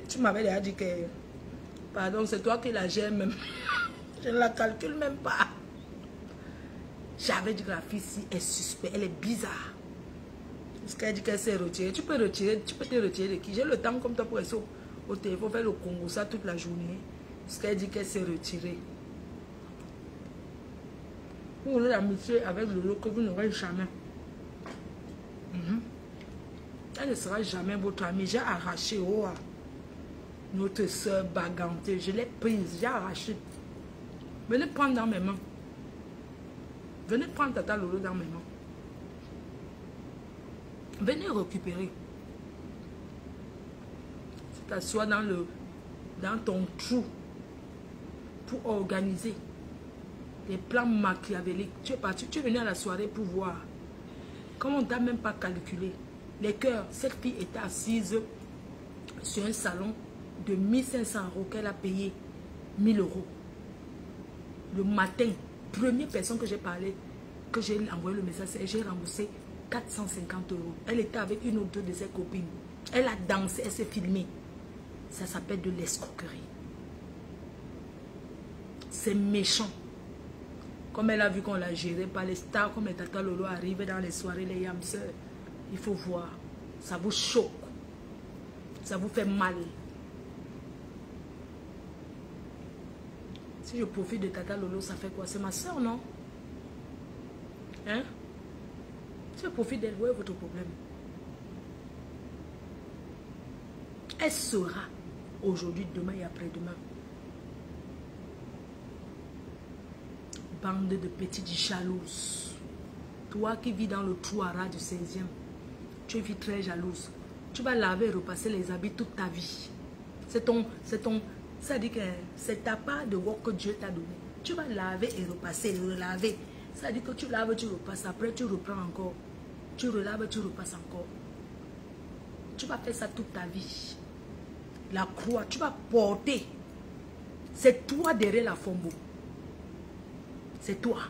Speaker 2: tu m'avais déjà dit que... Pardon, c'est toi qui la gères même. Je ne la calcule même pas. J'avais dit que la fille ici est suspecte, elle est bizarre. Parce qu'elle dit qu'elle s'est retirée. Tu peux te retirer de qui? J'ai le temps comme toi pour rester au téléphone, faire le Congo, ça toute la journée. Parce qu'elle dit qu'elle s'est retirée. Vous voulez l'amitié avec le lot que vous n'aurez jamais. Elle ne sera jamais votre amie. J'ai arraché notre soeur bagantée. Je l'ai prise, j'ai arraché. Venez prendre dans mes mains. Venez prendre Tata Lolo dans mes mains. Venez récupérer. Tu t'assois dans ton trou pour organiser les plans machiavéliques. Tu es parti, tu es venu à la soirée pour voir. Comme on ne t'a même pas calculé. Les cœurs, cette fille était assise sur un salon de 1500 € qu'elle a payé 1000 €. Le matin, première personne que j'ai parlé, que j'ai envoyé le message, j'ai remboursé 450 €. Elle était avec une ou deux de ses copines. Elle a dansé, elle s'est filmée. Ça s'appelle de l'escroquerie. C'est méchant. Comme elle a vu qu'on l'a géré par les stars, comme les Tata Lolo arrivent dans les soirées, les yamseurs. Il faut voir. Ça vous choque. Ça vous fait mal. Si je profite de Tata Lolo, ça fait quoi? C'est ma soeur, non? Hein? Si je profite d'elle, où est votre problème? Elle sera aujourd'hui, demain et après-demain. Bande de petites jalouses. Toi qui vis dans le trou à ras du 16e, tu es une fille très jalouse. Tu vas laver et repasser les habits toute ta vie. Ça dit que c'est ta part de work que Dieu t'a donné. Tu vas laver et repasser, relaver. Ça dit que tu laves, tu repasses. Après, tu reprends encore. Tu relaves, tu repasses encore. Tu vas faire ça toute ta vie. La croix, tu vas porter. C'est toi derrière la fombo. C'est toi.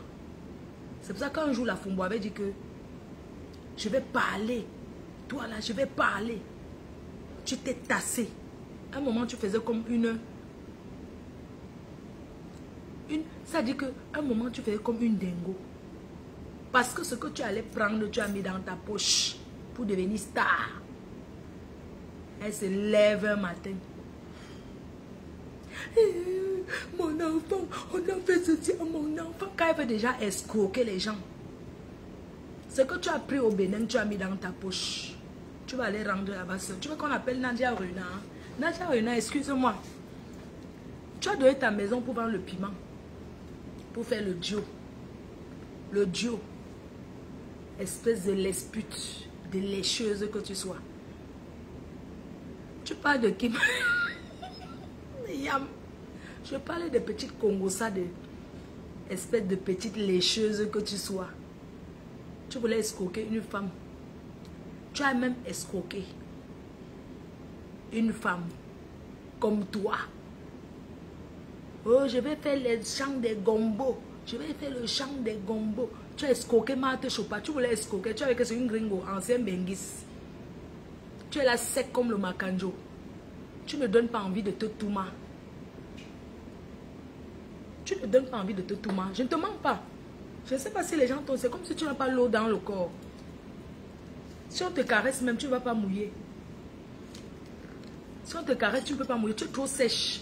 Speaker 2: C'est pour ça qu'un jour, la fombo avait dit que je vais parler. Toi là, je vais parler. Tu t'es tassé. À un moment, tu faisais comme ça dit que à un moment, tu faisais comme une dingo. Parce que ce que tu allais prendre, tu as mis dans ta poche pour devenir star. Elle se lève un matin. Mon enfant, on a fait ceci à mon enfant. Quand elle veut déjà escroquer les gens. Ce que tu as pris au Bénin, tu as mis dans ta poche. Tu vas aller rendre là-bas. Tu veux qu'on appelle Nadia Runa? Nadia Runa, excuse-moi. Tu as donné ta maison pour vendre le piment. Pour faire le dio. Le dio. Espèce de lespute, de lécheuse que tu sois. Tu parles de qui? Yam. Je parlais de petites Congosa, de espèce de petite lécheuse que tu sois. Tu voulais escroquer une femme. Tu as même escroqué une femme comme toi. Oh, je vais faire les chants des gombos. Je vais faire le chant des gombos. Tu as escroqué Marthe Chopa. Tu voulais escroquer. Tu avais que c'est une gringo, ancien Benguis. Tu es là sec comme le Makanjo. Tu ne donnes pas envie de te touma. Tu ne donnes pas envie de te touma. Je ne te mens pas. Je ne sais pas si les gens t'ont... C'est comme si tu n'as pas l'eau dans le corps. Si on te caresse même, tu ne vas pas mouiller. Si on te caresse, tu ne peux pas mouiller. Tu es trop sèche.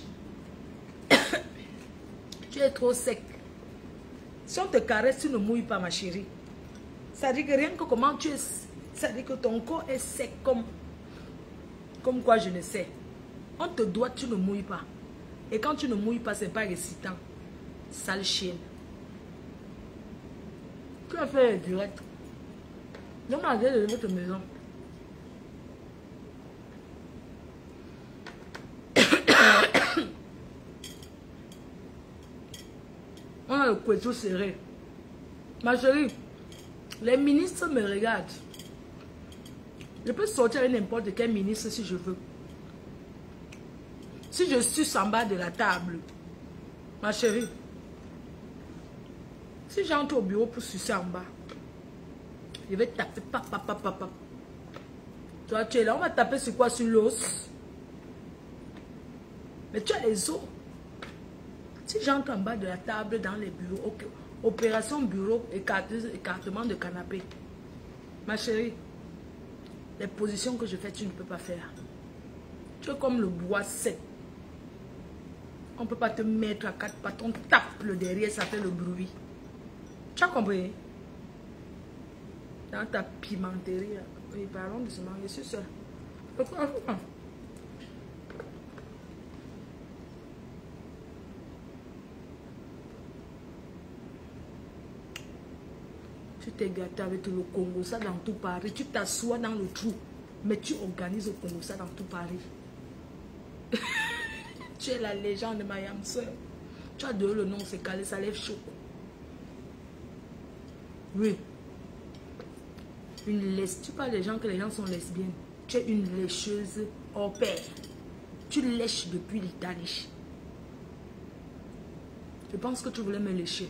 Speaker 2: Tu es trop sec. Si on te caresse, tu ne mouilles pas, ma chérie. Ça dit que rien que comment tu es... Ça dit que ton corps est sec comme quoi je ne sais. On te doit, tu ne mouilles pas. Et quand tu ne mouilles pas, ce n'est pas excitant. Sale chienne. Tu as fait direct. Donc, à de votre maison. On a le couteau serré. Ma chérie, les ministres me regardent. Je peux sortir avec n'importe quel ministre si je veux. Si je suis en bas de la table, ma chérie, si j'entre au bureau pour sucer en bas, je vais taper, papa. Toi, tu es là, on va taper sur quoi? Sur l'os. Mais tu as les os. Si j'entre en bas de la table dans les bureaux, okay. Opération bureau, écartement de canapé. Ma chérie, les positions que je fais, tu ne peux pas faire. Tu es comme le bois sec. On ne peut pas te mettre à quatre pattes, on tape le derrière, ça fait le bruit. Tu as compris? Dans ta pimenterie. Oui, parlons doucement, je suis seule. Pourquoi? Tu t'es gâté avec le Congo, ça dans tout Paris. Tu t'assois dans le trou, mais tu organises au Congo, ça dans tout Paris. Tu es la légende de ma yam soeur. Tu as donné le nom, c'est calé, ça lève chaud. Oui. Une laisse. Tu parles des gens que les gens sont lesbiennes. Tu es une lécheuse au pair. Tu lèches depuis l'Italie. Je pense que tu voulais me lécher.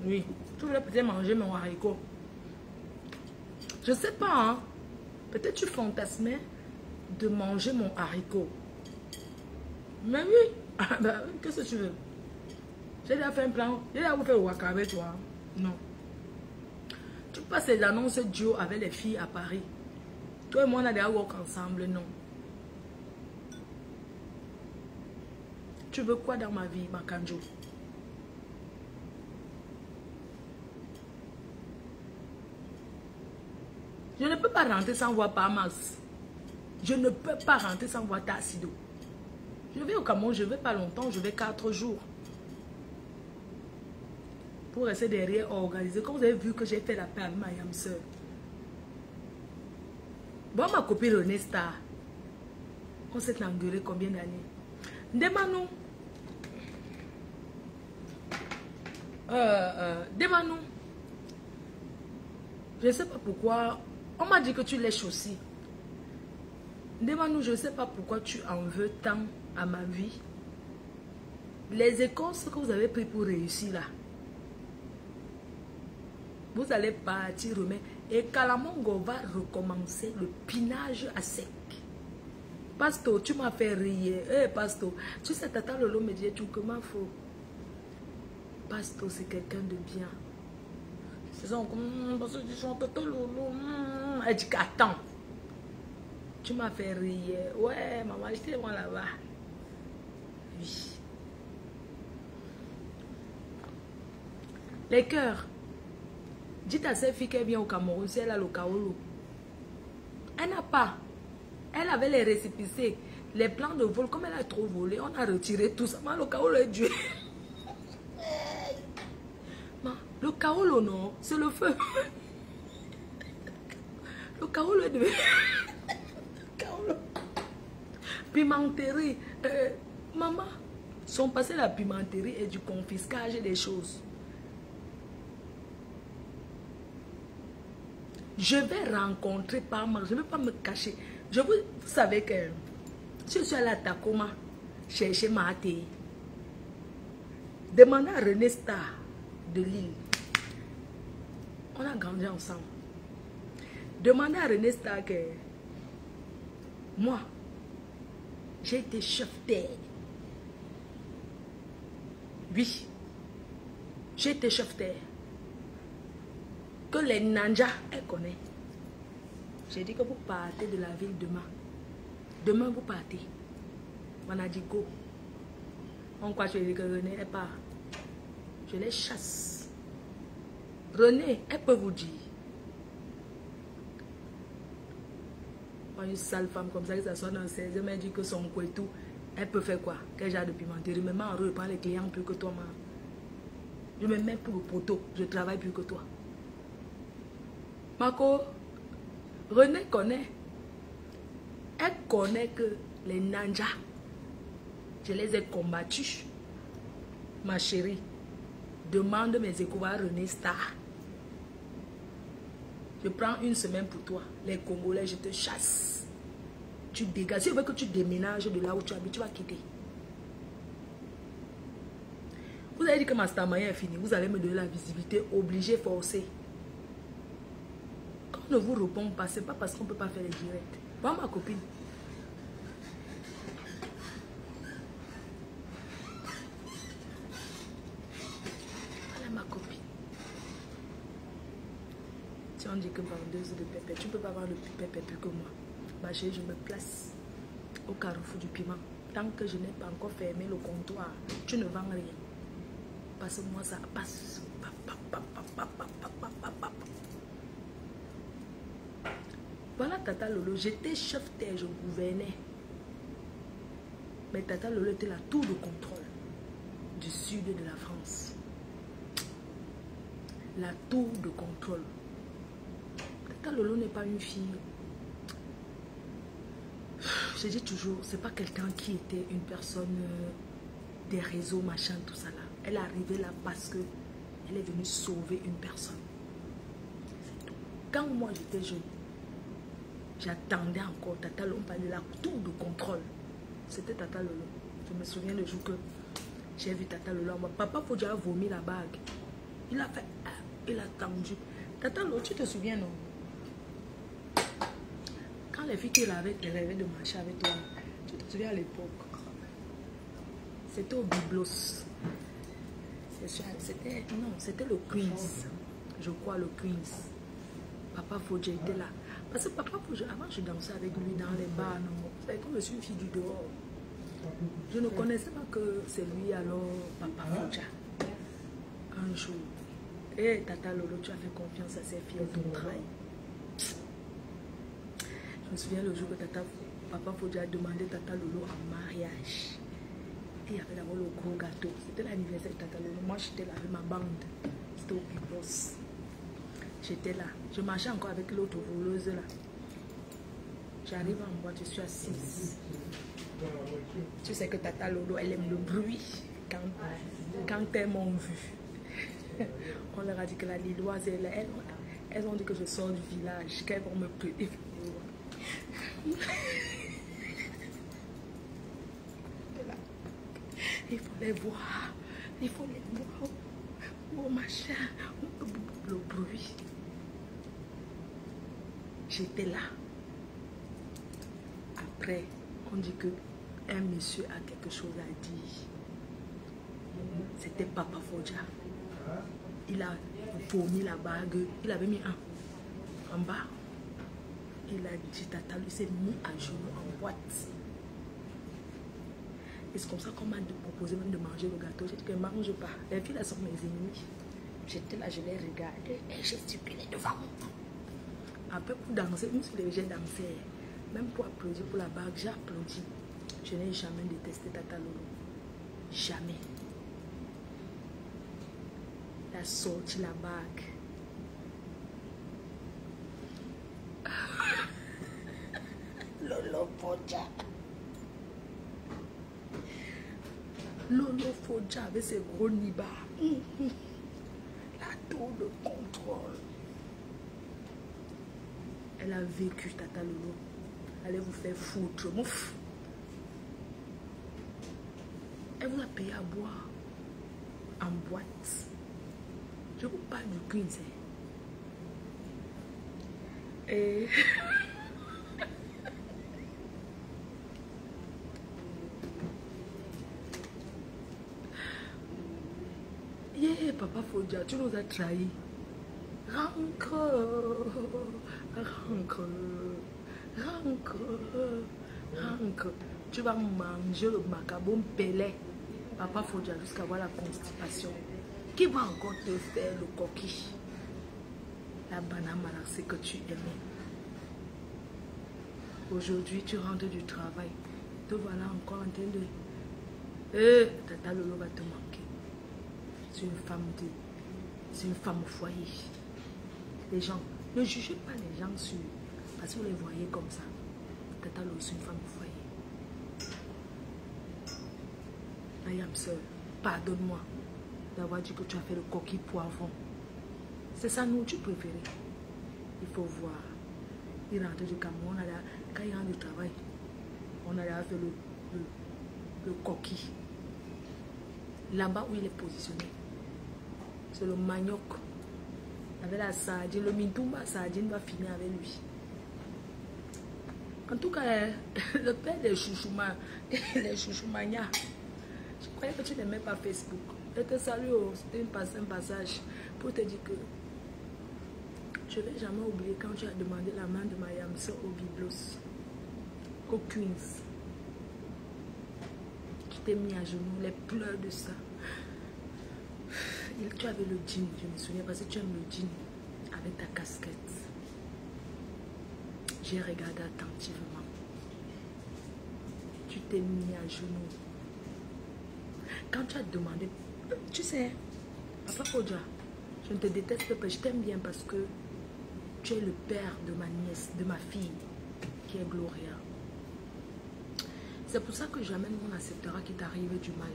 Speaker 2: Oui. Tu voulais peut-être manger mon haricot. Je sais pas, hein. Peut-être tu fantasmais de manger mon haricot. Mais oui. Ah, bah, qu'est-ce que tu veux? J'ai déjà fait un plan. J'ai déjà vous fait waka avec toi. Non. Tu passes les annonces duo avec les filles à Paris. Toi et moi, on a déjà walk ensemble. Non. Tu veux quoi dans ma vie, Makanjo? Je ne peux pas rentrer sans voir Parmas. Je ne peux pas rentrer sans voir Tassido. Je vais au Cameroun, je ne vais pas longtemps, je vais 4 jours. Pour rester derrière organiser. Comme vous avez vu que j'ai fait la paix avec ma yam soeur. Bon, ma copine René Star. On s'est engueulé combien d'années? Demande-nous. Demande-nous. Je ne sais pas pourquoi. On m'a dit que tu lèches aussi. Demande-nous, je ne sais pas pourquoi tu en veux tant à ma vie. Les écoles que vous avez pris pour réussir là. Vous allez partir remettre. Et Kalamongo va recommencer le pinage à sec. Pasto, tu m'as fait rire. Pasto, tu sais, Tata Lolo me dit, tu comment faut. Pasto, c'est quelqu'un de bien. C'est ça, parce que tu chantes Tata Lolo. Elle dit qu'attends. Tu m'as fait rire. Ouais, maman, j'étais moi là-bas. Oui. Les cœurs. Dites à cette fille qu'elle vient au Cameroun, si elle a le kaolo. Elle n'a pas. Elle avait les récépissés, les plans de vol. Comme elle a trop volé, on a retiré tout ça. Mais le kaolo est dû. Le kaolo, non, c'est le feu. Le kaolo est de... Kaolo. Pimenterie. Maman, son passé la pimenterie et du confiscage des choses. Je vais rencontrer Parma. Je ne vais pas me cacher. Vous savez que si je suis allée à Takoma chercher Maté, demandez à René Star de Lille. On a grandi ensemble. Demandez à René Star que moi, j'ai été chef terre. Oui, j'ai été chef terre. Que les Nanja, elle connaît. J'ai dit que vous partez de la ville demain. Demain, vous partez. On a dit go. On croit que René, elle part. Je les chasse. René, elle peut vous dire. Une sale femme comme ça, qui s'assoit dans le 16e, elle dit que son quoi et tout, elle peut faire quoi? Quel genre de pimenterie? Mais moi, je reprends les clients plus que toi. Je me mets pour le poteau. Je travaille plus que toi. Marco, René connaît. Elle connaît que les Nanja, je les ai combattus. Ma chérie, demande mes échos à René Star. Je prends une semaine pour toi. Les Congolais, je te chasse. Tu dégages. Si je veux que tu déménages de là où tu habites, tu vas quitter. Vous avez dit que ma stamaya est finie. Vous allez me donner la visibilité obligée, forcée. Quand on ne vous répond pas, ce n'est pas parce qu'on ne peut pas faire les directs. Voilà ma copine. Voilà ma copine. Si on dit que vendeuse de pépé, tu ne peux pas avoir le pépé plus que moi. Ma chérie, je me place au carrefour du piment. Tant que je n'ai pas encore fermé le comptoir, tu ne vends rien. Passe-moi ça, passe. Voilà Tata Lolo, j'étais chef terre, je gouvernais. Mais Tata Lolo était la tour de contrôle du sud de la France. La tour de contrôle. Tata Lolo n'est pas une fille. Je dis toujours, c'est pas quelqu'un qui était une personne des réseaux, machin, tout ça là. Elle est arrivée là parce que elle est venue sauver une personne. C'est tout. Quand moi j'étais jeune, j'attendais encore Tata Lolo. On parlait de la tour de contrôle. C'était Tata Lolo. Je me souviens le jour que j'ai vu Tata Lolo. Papa Fodja a vomi la bague. Il a fait... Il a tendu. Tata Lolo, tu te souviens, non? Quand les filles qui rêvaient de marcher avec toi, tu te souviens à l'époque? C'était au Biblos. C'était le Queens. Je crois le Queens. Papa Fodja était là. Parce que Papa Fodja, avant je dansais avec lui dans les bars. C'est comme je suis une fille du dehors. Je ne connaissais pas que c'est lui alors Papa Fodja. Un jour. Et Tata Lolo, tu as fait confiance à ces filles, ton travail. Je me souviens le jour que Papa Fodja a demandé Tata Lolo en mariage. Et il y avait d'abord le gros gâteau. C'était l'anniversaire de Tata Lolo. Moi, j'étais là avec ma bande. C'était au Biblos. J'étais là. Je marchais encore avec l'autre voleuse là. J'arrive en boîte, je suis assise. Tu sais que Tata Lolo, elle aime le bruit. Quand elles m'ont vu. On leur a dit que la Lilloise, elles ont dit que je sors du village, qu'elles vont me plaider. Il faut les voir. Il faut les voir. Oh machin. Le bruit. J'étais là. Après, on dit que un monsieur a quelque chose à dire. C'était Papa Fodja. Il a fourni la bague. Il avait mis un en bas. Il a dit, Tata, lui s'est mis à genoux en boîte. Et c'est comme ça qu'on m'a proposé même de manger le gâteau. J'ai dit que ne mange pas. Les filles, elles sont mes ennemies. J'étais là, je les regardais et j'ai stipulé devant moi. Après, pour danser, j'ai dansé. Même pour applaudir pour la bague, j'ai applaudi. Je n'ai jamais détesté Tata Lolo. Jamais. Elle a sorti la bague. Lolo Fodja. Lolo Fodja avec ses gros nibas. La tour de contrôle. Elle a vécu, Tata Lolo. Allez vous faire foutre. Mouf. Elle vous a payé à boire. En boîte. Je vous parle du Queens. Et... yeah, Papa Fodja, tu nous as trahis. Rancre. Tu vas manger le macabon pelé. Papa Fodja jusqu'à avoir la constipation. Qui va encore te faire le coquille? La banane malaxée que tu aimais. Aujourd'hui, tu rentres du travail. Te voilà encore en train de... Tata Lolo va te manquer. C'est une femme c'est une femme au foyer. Les gens, ne jugez pas les gens sur... Parce que vous les voyez comme ça. Tata Lolo, c'est une femme au foyer. Ayam sœur, pardonne-moi d'avoir dit que tu as fait le coquille poivron. C'est ça nous tu préfères. Il faut voir. Il rentre du Cameroun, quand il rentre du travail, on a fait le coquille. Là-bas où il est positionné, c'est le manioc. Avec la sardine, le mintumba sardine va finir avec lui. En tout cas, le père des chouchoumans, les chouchoumania, je croyais que tu n'aimais pas Facebook. Je te salue, c'était un passage pour te dire que je ne vais jamais oublier quand tu as demandé la main de ma yamsa au Biblos, au Queens. Tu t'es mis à genoux, les pleurs de ça. Tu avais le jean, je me souviens, parce que tu aimes le jean avec ta casquette. J'ai regardé attentivement. Tu t'es mis à genoux. Quand tu as demandé, tu sais, Papa Fodja, je ne te déteste pas, je t'aime bien parce que tu es le père de ma nièce, de ma fille, qui est Gloria. C'est pour ça que jamais on acceptera qu'il t'arrive du mal.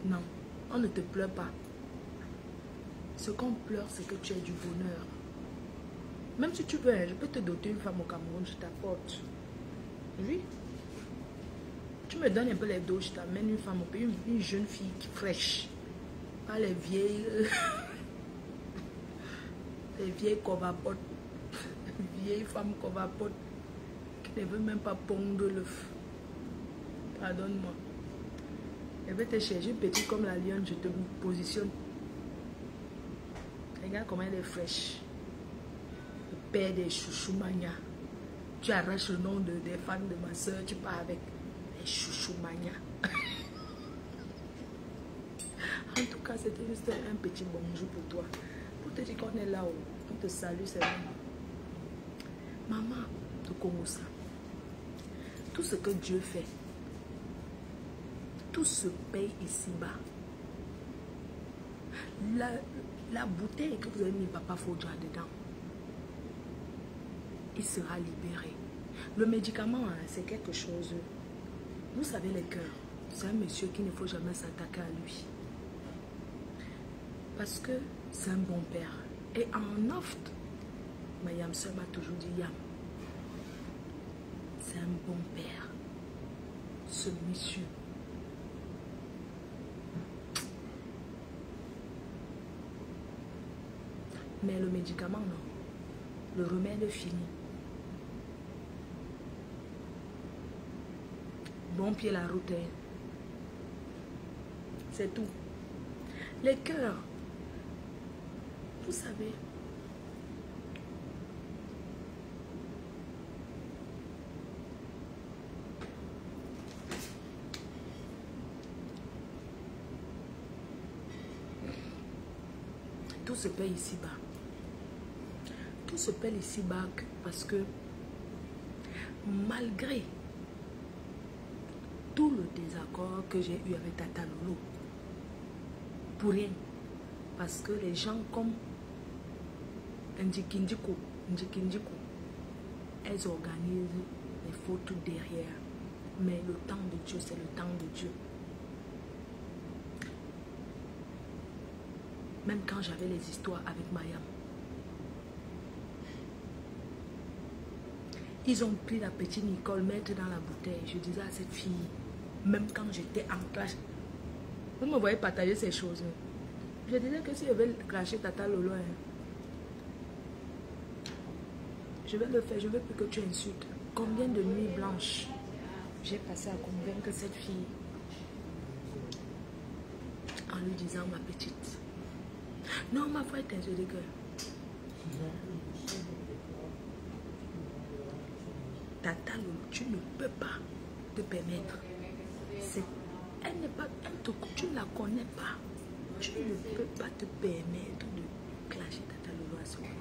Speaker 2: Non, on ne te pleure pas. Ce qu'on pleure, c'est que tu as du bonheur. Même si tu veux, je peux te doter une femme au Cameroun, je t'apporte. Oui. Tu me donnes un peu les dos, je t'amène une femme au pays, une jeune fille qui fraîche. Pas les vieilles... les vieilles covapotes. Vieilles femmes covapotes qui ne veulent même pas pondre l'œuf. Pardonne-moi. Je vais te chercher petite comme la lionne, je te positionne. Regarde comment elle est fraîche. Le père des chouchoumania. Tu arraches le nom des fans de ma soeur, tu pars avec les chouchoumania. En tout cas, c'était juste un petit bonjour pour toi. Pour te dire qu'on est là-haut. On te salue, c'est vrai. Maman de Congosa. Tout ce que Dieu fait, tout se paye ici-bas. La bouteille que vous avez mis Papa Fodja dedans, il sera libéré. Le médicament, hein, c'est quelque chose. Vous savez les cœurs. C'est un monsieur qui ne faut jamais s'attaquer à lui. Parce que c'est un bon père. Et en offre, ma Yam soeur m'a toujours dit Yam. C'est un bon père. Ce monsieur. Mais le médicament, non. Le remède fini. Bon pied la route. C'est tout. Les cœurs. Vous savez. Tout se paye ici-bas. Tout se paye ici-bas parce que malgré tout le désaccord que j'ai eu avec Tata Lolo, pour rien, parce que les gens comme Ndikindiko, elles organisent les photos derrière, mais le temps de Dieu, c'est le temps de Dieu. Même quand j'avais les histoires avec Mayam, ils ont pris la petite Nicole, mettre dans la bouteille. Je disais à cette fille, même quand j'étais en classe, vous me voyez partager ces choses. Je disais que si je vais clasher Tata Lolo, je vais le faire, je veux plus que tu insultes. Combien de nuits blanches j'ai passé à convaincre cette fille en lui disant ma petite. Non, ma foi, je dis que Tata Lolo, tu ne peux pas te permettre. Elle n'est pas, tu ne la connais pas. Tu ne peux pas te permettre de clasher Tata Lolo à ce moment.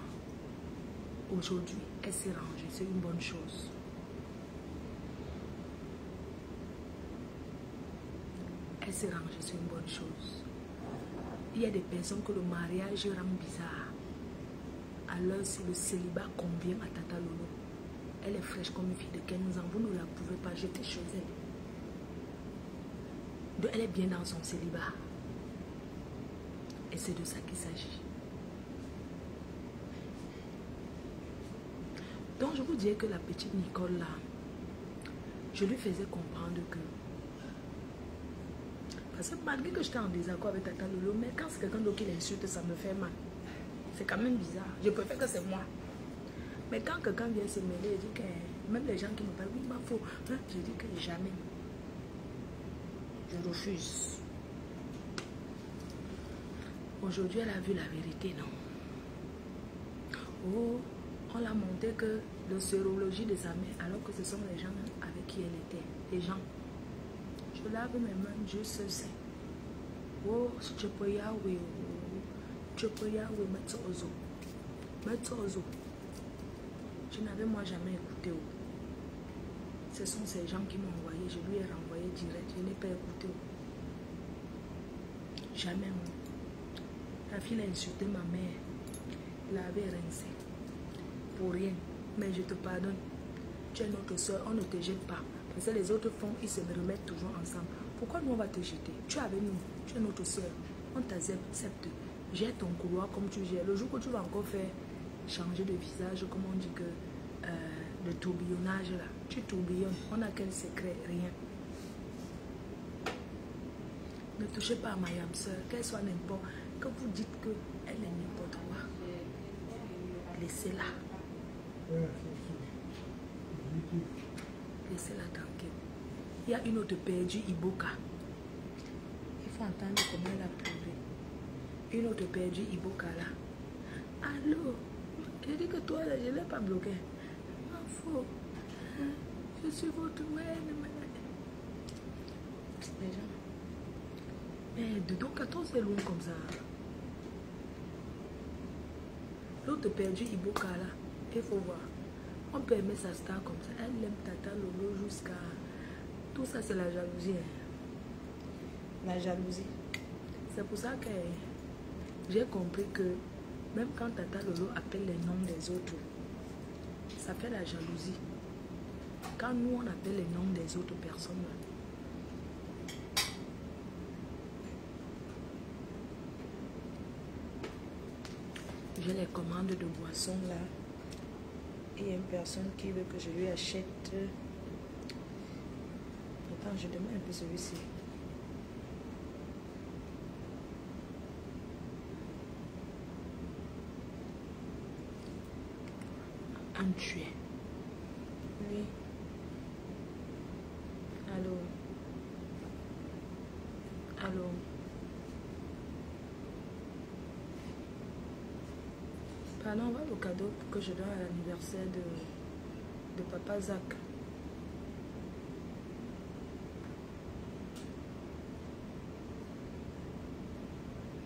Speaker 2: Aujourd'hui, elle s'est rangée, c'est une bonne chose. Elle s'est rangée, c'est une bonne chose. Il y a des personnes que le mariage rend bizarre. Alors si le célibat convient à Tata Lolo, elle est fraîche comme une fille de 15 ans, vous ne la pouvez pas jeter chez elle. Donc elle est bien dans son célibat. Et c'est de ça qu'il s'agit. Donc je vous disais que la petite Nicole là, je lui faisais comprendre que, parce que malgré que j'étais en désaccord avec Tata Lolo, mais quand c'est quelqu'un d'autre qui l'insulte, ça me fait mal. C'est quand même bizarre. Je préfère que c'est moi. Mais quand quelqu'un vient se mêler, je dis que même les gens qui me parlent, oui, ma faute, je dis que jamais. Je refuse. Aujourd'hui, elle a vu la vérité, non? Oh, on l'a montré que le sérologie de sa mère, alors que ce sont les gens avec qui elle était. Les gens. Je lave mes mains, Dieu seul sait. Oh, je peux y aller. Je peux y aller, mettre aux eaux. Mettre aux eaux. Je n'avais moi jamais écouté. Ce sont ces gens qui m'ont envoyé. Je lui ai renvoyé direct. Je n'ai pas écouté. Jamais. La fille a insulté ma mère. L'avait rincé. Pour rien. Mais je te pardonne. Tu es notre soeur. On ne te jette pas. Parce que les autres font, ils se remettent toujours ensemble. Pourquoi nous on va te jeter? Tu es avec nous. Tu es notre soeur. On t'accepte. Gère ton couloir comme tu gères. Le jour que tu vas encore faire changer de visage, comme on dit que le tourbillonnage là, tu tourbillonnes. On a quel secret? Rien. Ne touchez pas à ma âme sœur, qu'elle soit n'importe, que vous dites qu'elle est n'importe quoi. Laissez-la. Laissez-la tranquille. Il y a une autre perdue, Iboka. Il faut entendre comment elle a pleuré. Une autre perdue, Iboka là. Allô? Je dis que toi, je ne l'ai pas bloqué. Faux. Je suis votre mère. Les gens. Mais de 14 c'est loin comme ça. L'autre perdu, Iboka là. Il faut voir. On peut aimer sa star comme ça. Elle aime Tata Lolo jusqu'à... Tout ça, c'est la jalousie. La jalousie. C'est pour ça que j'ai compris que même quand Tata Lolo appelle les noms des autres, ça fait la jalousie. Quand nous, on appelle les noms des autres personnes, là, j'ai les commandes de boissons là. Et il y a une personne qui veut que je lui achète. Attends, je demande un peu celui-ci. Un tué. Oui. Allô. Allô. Pardon, on va le cadeau que je donne à l'anniversaire de Papa Zach.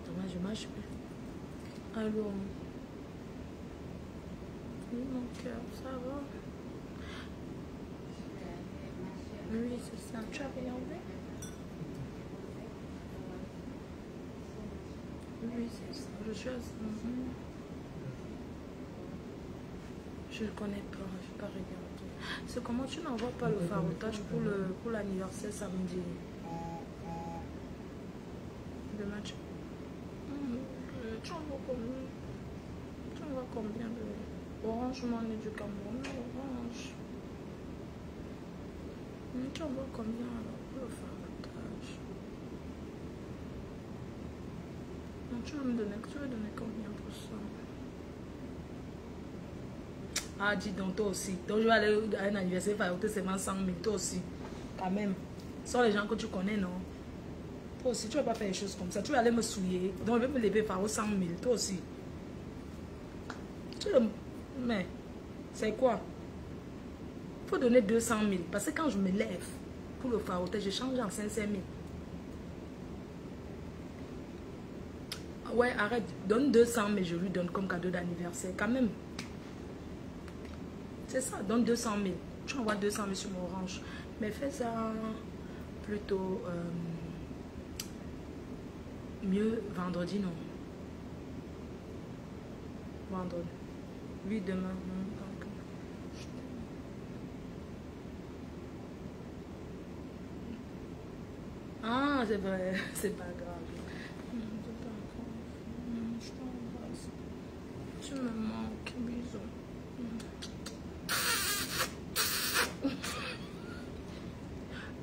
Speaker 2: Dommage, je marche plus. Allô. Oui, mon cœur, ça va? Oui, c'est ça. Tu as regardé? Oui, c'est ça. Je suis à... Je ne connais pas, je n'ai pas regardé. C'est comment tu n'envoies pas le farotage pour l'anniversaire samedi? Demain, tu envoies combien? Tu envoies combien de... Orange Money du Cameroun? Orange. Tu envoies combien alors pour le farotage? Non, tu vas me donner combien pour ça? Ah, dis donc, toi aussi. Donc, je vais aller à un anniversaire, faire seulement 100 000. Toi aussi, quand même. Ce sont les gens que tu connais, non? Toi aussi, tu ne vas pas faire des choses comme ça. Tu vas aller me souiller. Donc, je vais me lever faire 100 000. Toi aussi. Mais, c'est quoi? Il faut donner 200 000. Parce que quand je me lève pour le farotage, je change en 500 000. Ouais, arrête. Donne 200 000, je lui donne comme cadeau d'anniversaire. Quand même. C'est ça, donne 200 000. Tu envoies 200 000 sur mon orange. Mais fais ça plutôt mieux vendredi, non? Vendredi. Oui, demain. Donc, ah, c'est vrai. C'est pas grave. Je t'embrasse. Tu me manques. Bisous.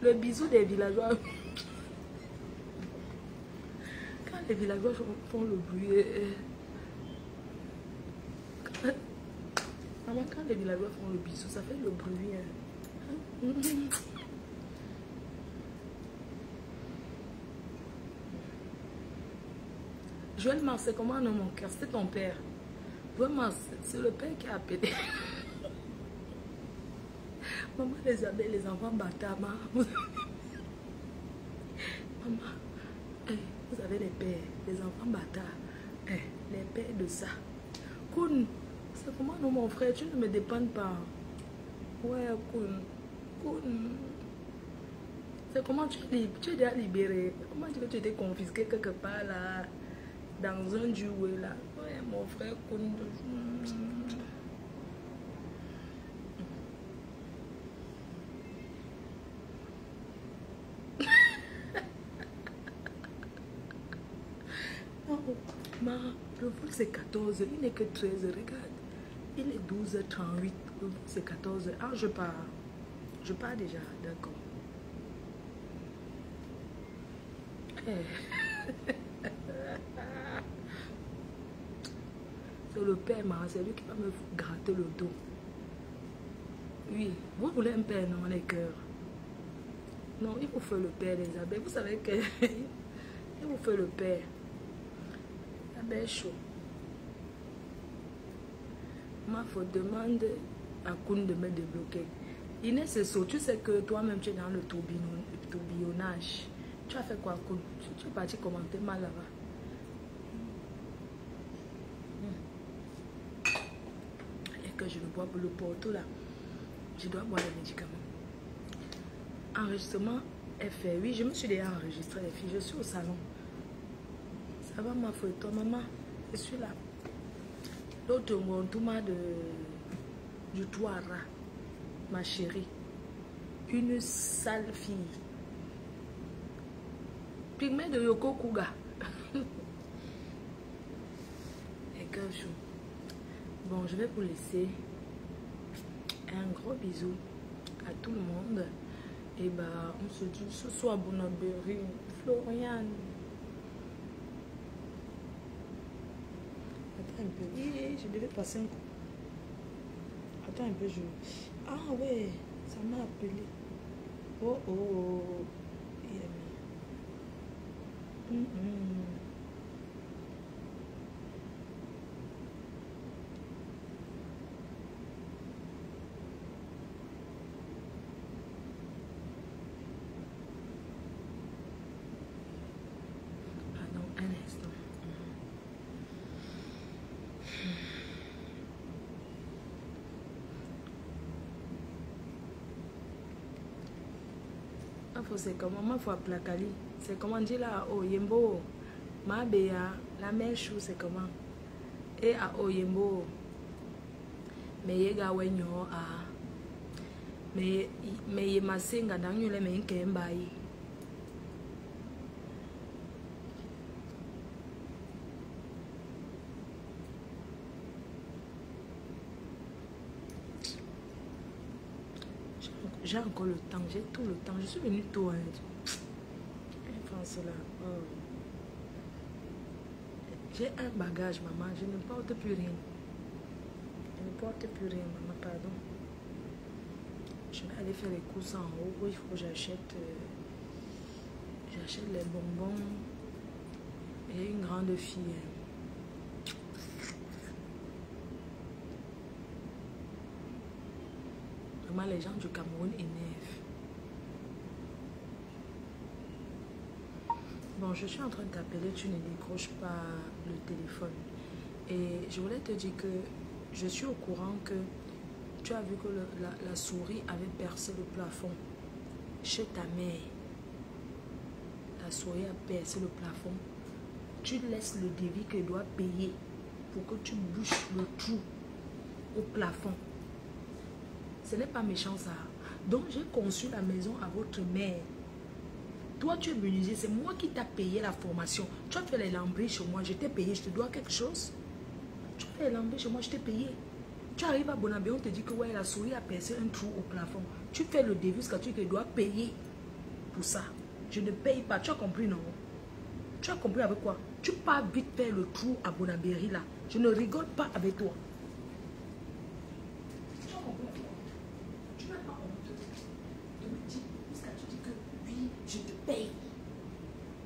Speaker 2: Le bisou des villageois. Quand les villageois font le bruit. Quand les villageois font le bisou, ça fait le bruit. Joël Mars, c'est comment non mon cœur? C'était ton père. Joël Mars, c'est le père qui a appelé. Maman les appelle les enfants bâtards. Maman, vous avez les pères, les enfants bâtards. Les pères de ça. Koun, c'est comment non mon frère? Tu ne me dépannes pas. Ouais, Koun. Koun. C'est comment tu es déjà libéré? Comment tu étais confisqué quelque part là? Dans un jouet là. Ouais, mon frère Koun. Ma Le vol c'est 14, il n'est que 13, regarde. Il est 12h38, le vol c'est 14. Ah, je pars. Je pars déjà, d'accord. C'est le père, c'est lui qui va me gratter le dos. Oui, vous voulez un père, non, les cœurs. Non, il vous fait le père des abeilles. Vous savez que il vous fait le père. Abeille chaud. Ma faute demande à Koun de me débloquer. Inès, c'est ça. Tu sais que toi-même tu es dans le tourbillonnage. Tu as fait quoi, Koun? Tu es parti commenter mal là-bas. Et que je ne bois pas le porto là. Je dois boire les médicaments. Enregistrement est fait. Oui, je me suis déjà enregistré les filles. Je suis au salon. Ça va ma photo, maman? Je suis là. L'autre montouma du Touara, ma chérie. Une sale fille. Pygmée de Yoko Kuga. Et que je... Bon, je vais vous laisser. Un gros bisou à tout le monde. Et bah, on se dit ce soir, bon appétit, Florian. Attends un peu. Je devais passer un coup. Attends un peu, je... Ah ouais, ça m'a appelé. Oh oh. C'est comment ma foi placali. C'est comment dire là au Yembo. Ma béa, la même chose c'est comment. Et à Oyembo. Mais yega wenyo a. Mais yema senga dans yule me nkembai. J'ai encore le temps, j'ai tout le temps. Je suis venue tôt. France là. Oh. J'ai un bagage, maman. Je ne porte plus rien. Je ne porte plus rien, maman. Pardon. Je vais aller faire les courses en haut. Il faut que j'achète. J'achète les bonbons. Et une grande fille. Vraiment, les gens du Cameroun énervent. Bon, je suis en train de t'appeler, tu ne décroches pas le téléphone. Et je voulais te dire que je suis au courant que tu as vu que la souris avait percé le plafond chez ta mère. La souris a percé le plafond. Tu laisses le débit qu'elle doit payer pour que tu bouches le trou au plafond. Ce n'est pas méchant ça. Donc j'ai conçu la maison à votre mère. Toi tu es menuisier, c'est moi qui t'ai payé la formation. Tu as fait les lambris chez moi, je t'ai payé, je te dois quelque chose. Tu as fait les lambris chez moi, je t'ai payé. Tu arrives à Bonabé, on te dit que ouais, la souris a percé un trou au plafond. Tu fais le début, ce que tu dois payer pour ça. Je ne paye pas, tu as compris non? Tu as compris avec quoi? Tu pars vite faire le trou à Bonabéry là. Je ne rigole pas avec toi. Tu as compris avec quoi? Tu n'as pas honte de me dire, parce que tu dis que oui, je te paye.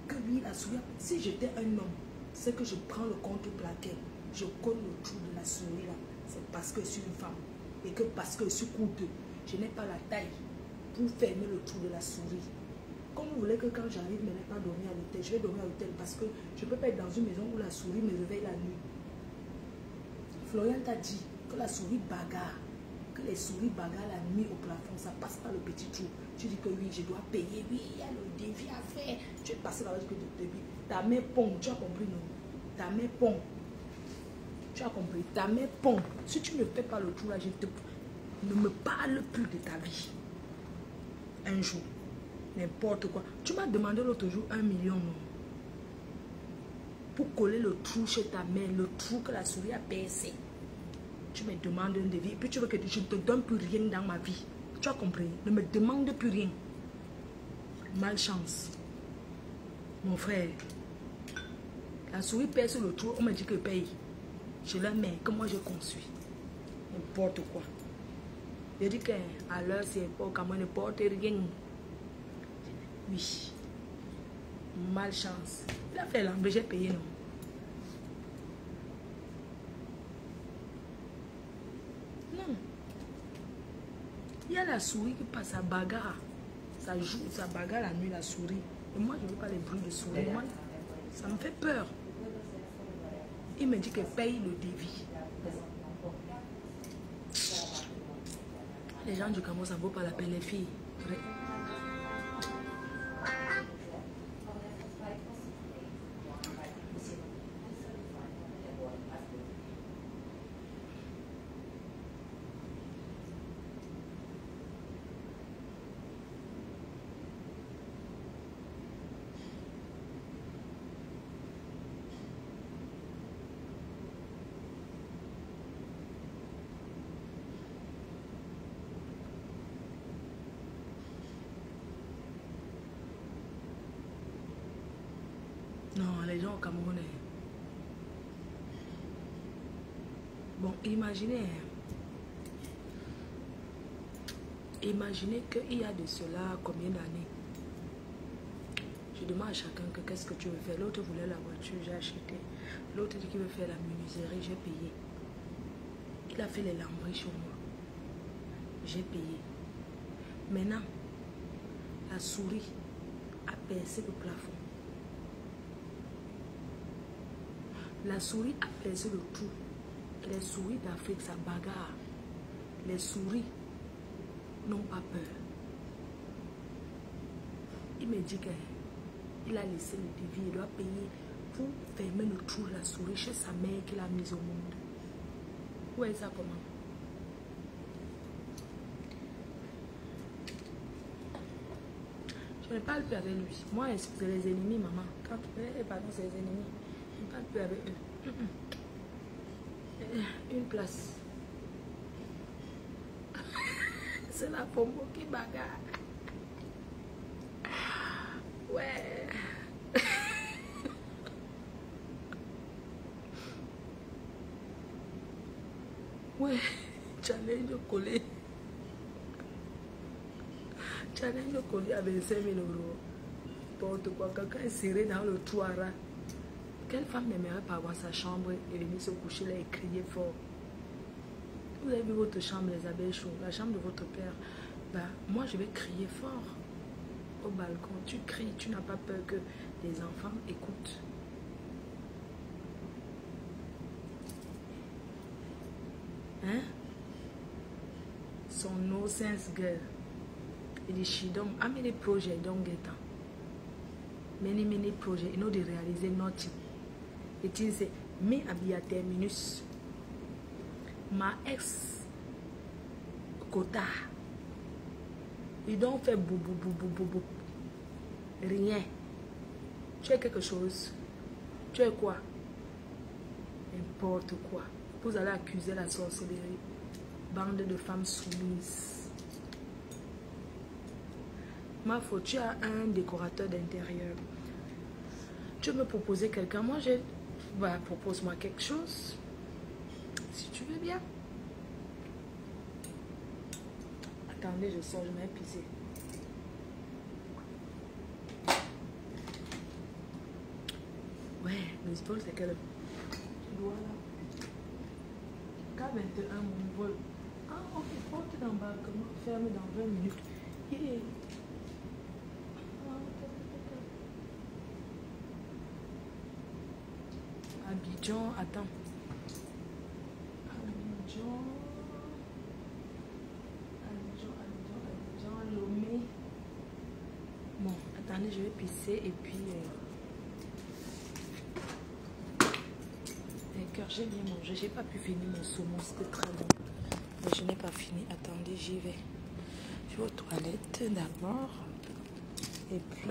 Speaker 2: Que lui, la souris, si j'étais un homme, c'est que je prends le compte plaqué, je colle le trou de la souris là. C'est parce que je suis une femme. Et que parce que je suis courte, je n'ai pas la taille pour fermer le trou de la souris. Comme vous voulez que quand j'arrive, je n'ai pas dormir à l'hôtel, je vais dormir à l'hôtel parce que je ne peux pas être dans une maison où la souris me réveille la nuit. Florian t'a dit que la souris bagarre, que les souris bagarrent la nuit au plafond, ça passe par le petit trou. Tu dis que oui, je dois payer, oui, il y a le défi à faire. Tu es passé là-bas que tu débit. Ta main pond, tu as compris non? Ta main pond. Tu as compris? Ta main pond. Si tu ne fais pas le trou là, ne me parle plus de ta vie. Un jour. N'importe quoi. Tu m'as demandé l'autre jour 1 million, non? pour coller le trou chez ta main, le trou que la souris a percé. Tu me demandes un devis, et puis tu veux que je ne te donne plus rien dans ma vie. Tu as compris? Ne me demande plus rien. Malchance. Mon frère, la souris perce le trou, on me dit que paye. Je la mets, que moi je conçus. N'importe quoi. Je dis qu'à l'heure, c'est pas comme moi, n'importe rien. Oui. Malchance. Il a fait l'enlever, j'ai payé, non? Non. Il y a la souris qui passe à bagarre. Ça joue, ça bagarre la nuit, la souris. Et moi, je ne veux pas les bruits de souris. Moi, ça me fait peur. Il me dit que paye le devis. Les gens du Cameroun, ça ne vaut pas la peine, les filles. Vrai. Non, les gens au Cameroun. Bon, imaginez qu'il y a de cela combien d'années. Je demande à chacun que qu'est-ce que tu veux faire. L'autre voulait la voiture, j'ai acheté. L'autre dit qu'il veut faire la menuiserie, j'ai payé. Il a fait les lambris chez moi. J'ai payé. Maintenant, la souris a percé le plafond. La souris a percé le trou. Les souris d'Afrique, ça bagarre. Les souris n'ont pas peur. Il me dit qu'il a laissé le devis. Il doit payer pour fermer le trou de la souris chez sa mère qu'il a mise au monde. Où est ça comment? Je ne parle plus avec lui. Moi, c'est les ennemis, maman. Quand pardon, c'est les ennemis. Je ne parle plus avec eux. Une place. C'est la pombo qui bagarre. Ouais. Ouais. Challenge collé. Challenge collé à 25 000 €. Porte quoi. Quelqu'un est serré dans le trou à rat. Quelle femme n'aimerait pas avoir sa chambre et venir se coucher là et crier fort? Vous avez vu votre chambre, les abeilles chaudes, la chambre de votre père. Bah, moi, je vais crier fort au balcon. Tu cries, tu n'as pas peur que les enfants écoutent. Hein? Son no sense girl. Et les chidons, how many projects don't get on? Many projects, you know, they realize nothing. It is me abia terminus. Ma ex quota. Ils don't faire bou. Rien. Tu es quelque chose. Tu es quoi? N'importe quoi. Vous allez accuser la sorcellerie. Bande de femmes soumises. Ma faute, tu as un décorateur d'intérieur. Tu veux me proposer quelqu'un? Moi, bah, propose-moi quelque chose. Si tu veux bien. Attendez, je sors, je vais pisser. Ouais, le vol, c'est quel? Voilà. K21, mon vol. Ah, ok, porte d'embarquement ferme dans 20 minutes. Yeah. Abidjan, attends. Abidjan, Lomé. Bon, attendez, je vais pisser et puis... D'accord, j'ai bien mangé. J'ai pas pu finir mon saumon, c'était très bon. Mais je n'ai pas fini. Attendez, j'y vais. Je vais aux toilettes d'abord. Et puis...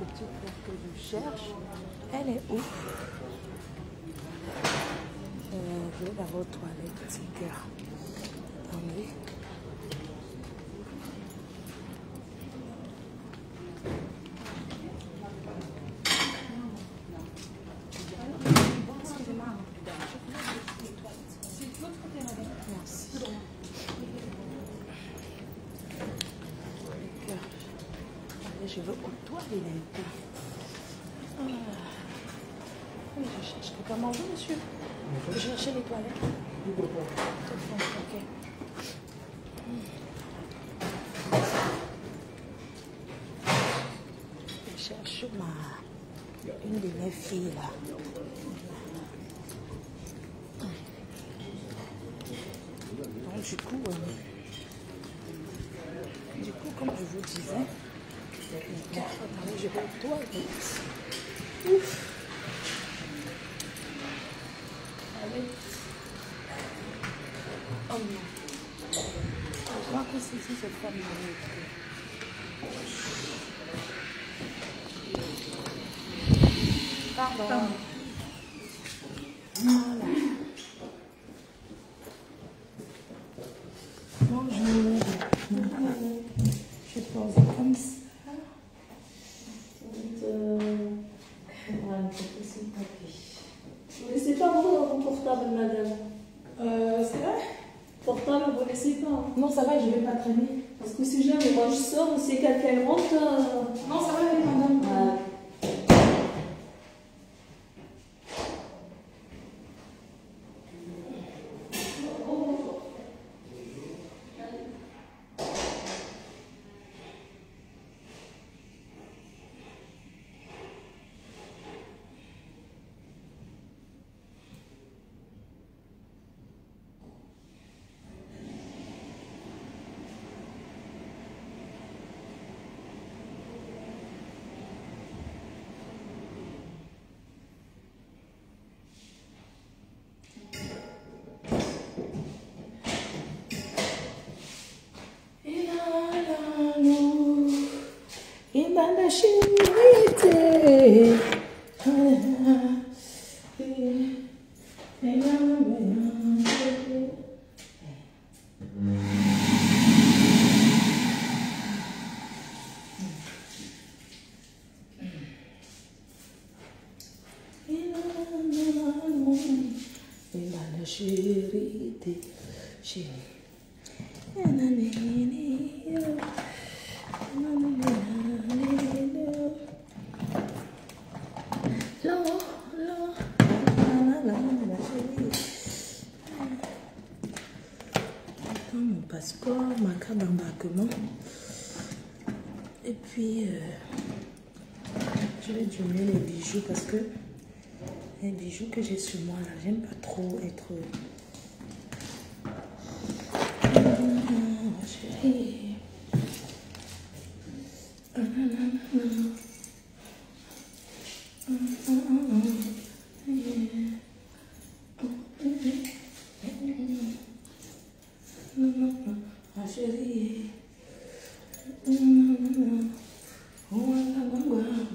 Speaker 2: petite fleur que je cherche. Elle est où? Je vais la voir aux toilettes, petit cœur. Attendez. Je veux aux toilettes. Oui, je cherche quelqu'un à manger, monsieur. Je cherche les toilettes. Ok. Je cherche une de mes filles là. Donc du coup, comme je vous disais, attendez, je vais aux toilettes. Ouf. Allez. Oh non. Je crois que c'est ici cette femme m'a Pardon. Voilà. Bonjour. Je pose comme ça.
Speaker 5: Vous ne laissez pas mon portable, madame?
Speaker 2: C'est vrai?
Speaker 5: Portable, vous ne laissez pas?
Speaker 2: Non, ça va, je ne vais pas traîner.
Speaker 5: Parce que si jamais moi je sors, si quelqu'un rentre...
Speaker 2: Non, ça va, allez, madame. Mon passeport, ma carte d'embarquement. Et puis, je vais diminuer les bijoux parce que les bijoux que j'ai sur moi, là, j'aime pas trop être...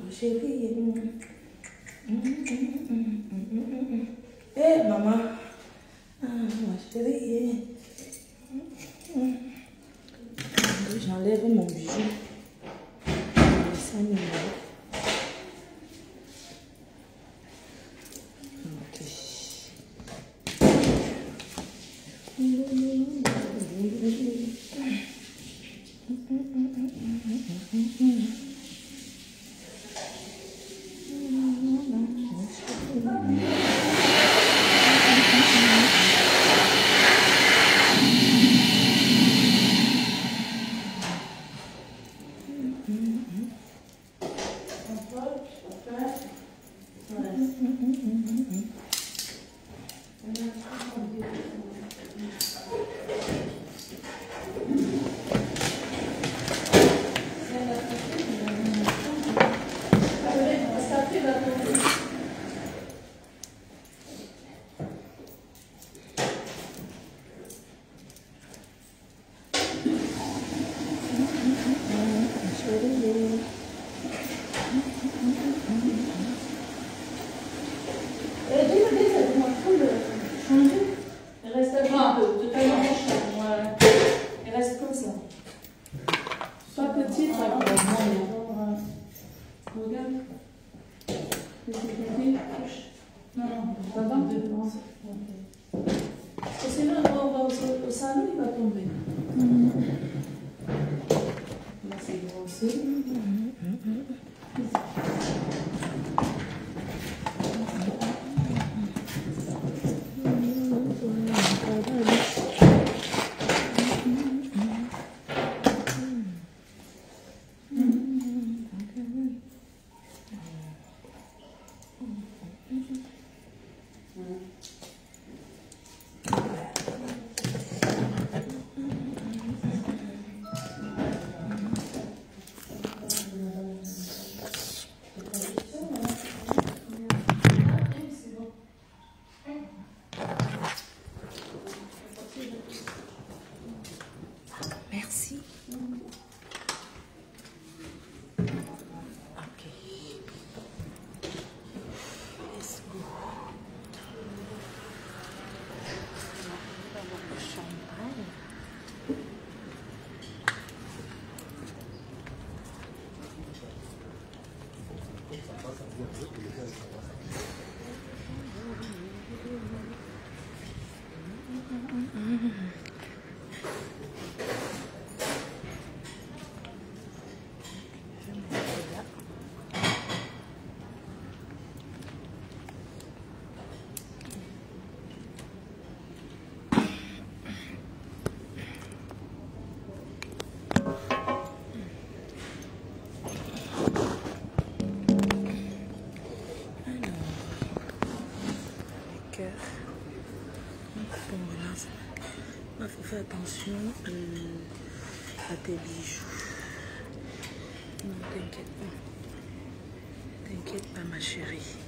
Speaker 2: Chérie. Hey, maman. Ma chérie. J'enlève mon bijou. Ça
Speaker 5: Non, pas de c'est là, on va au salon, il va tomber. Là, c'est grossé.
Speaker 2: Merci. Ok. Let's go. Champagne. Il faut faire attention à tes bijoux. Non, t'inquiète pas. T'inquiète pas, ma chérie.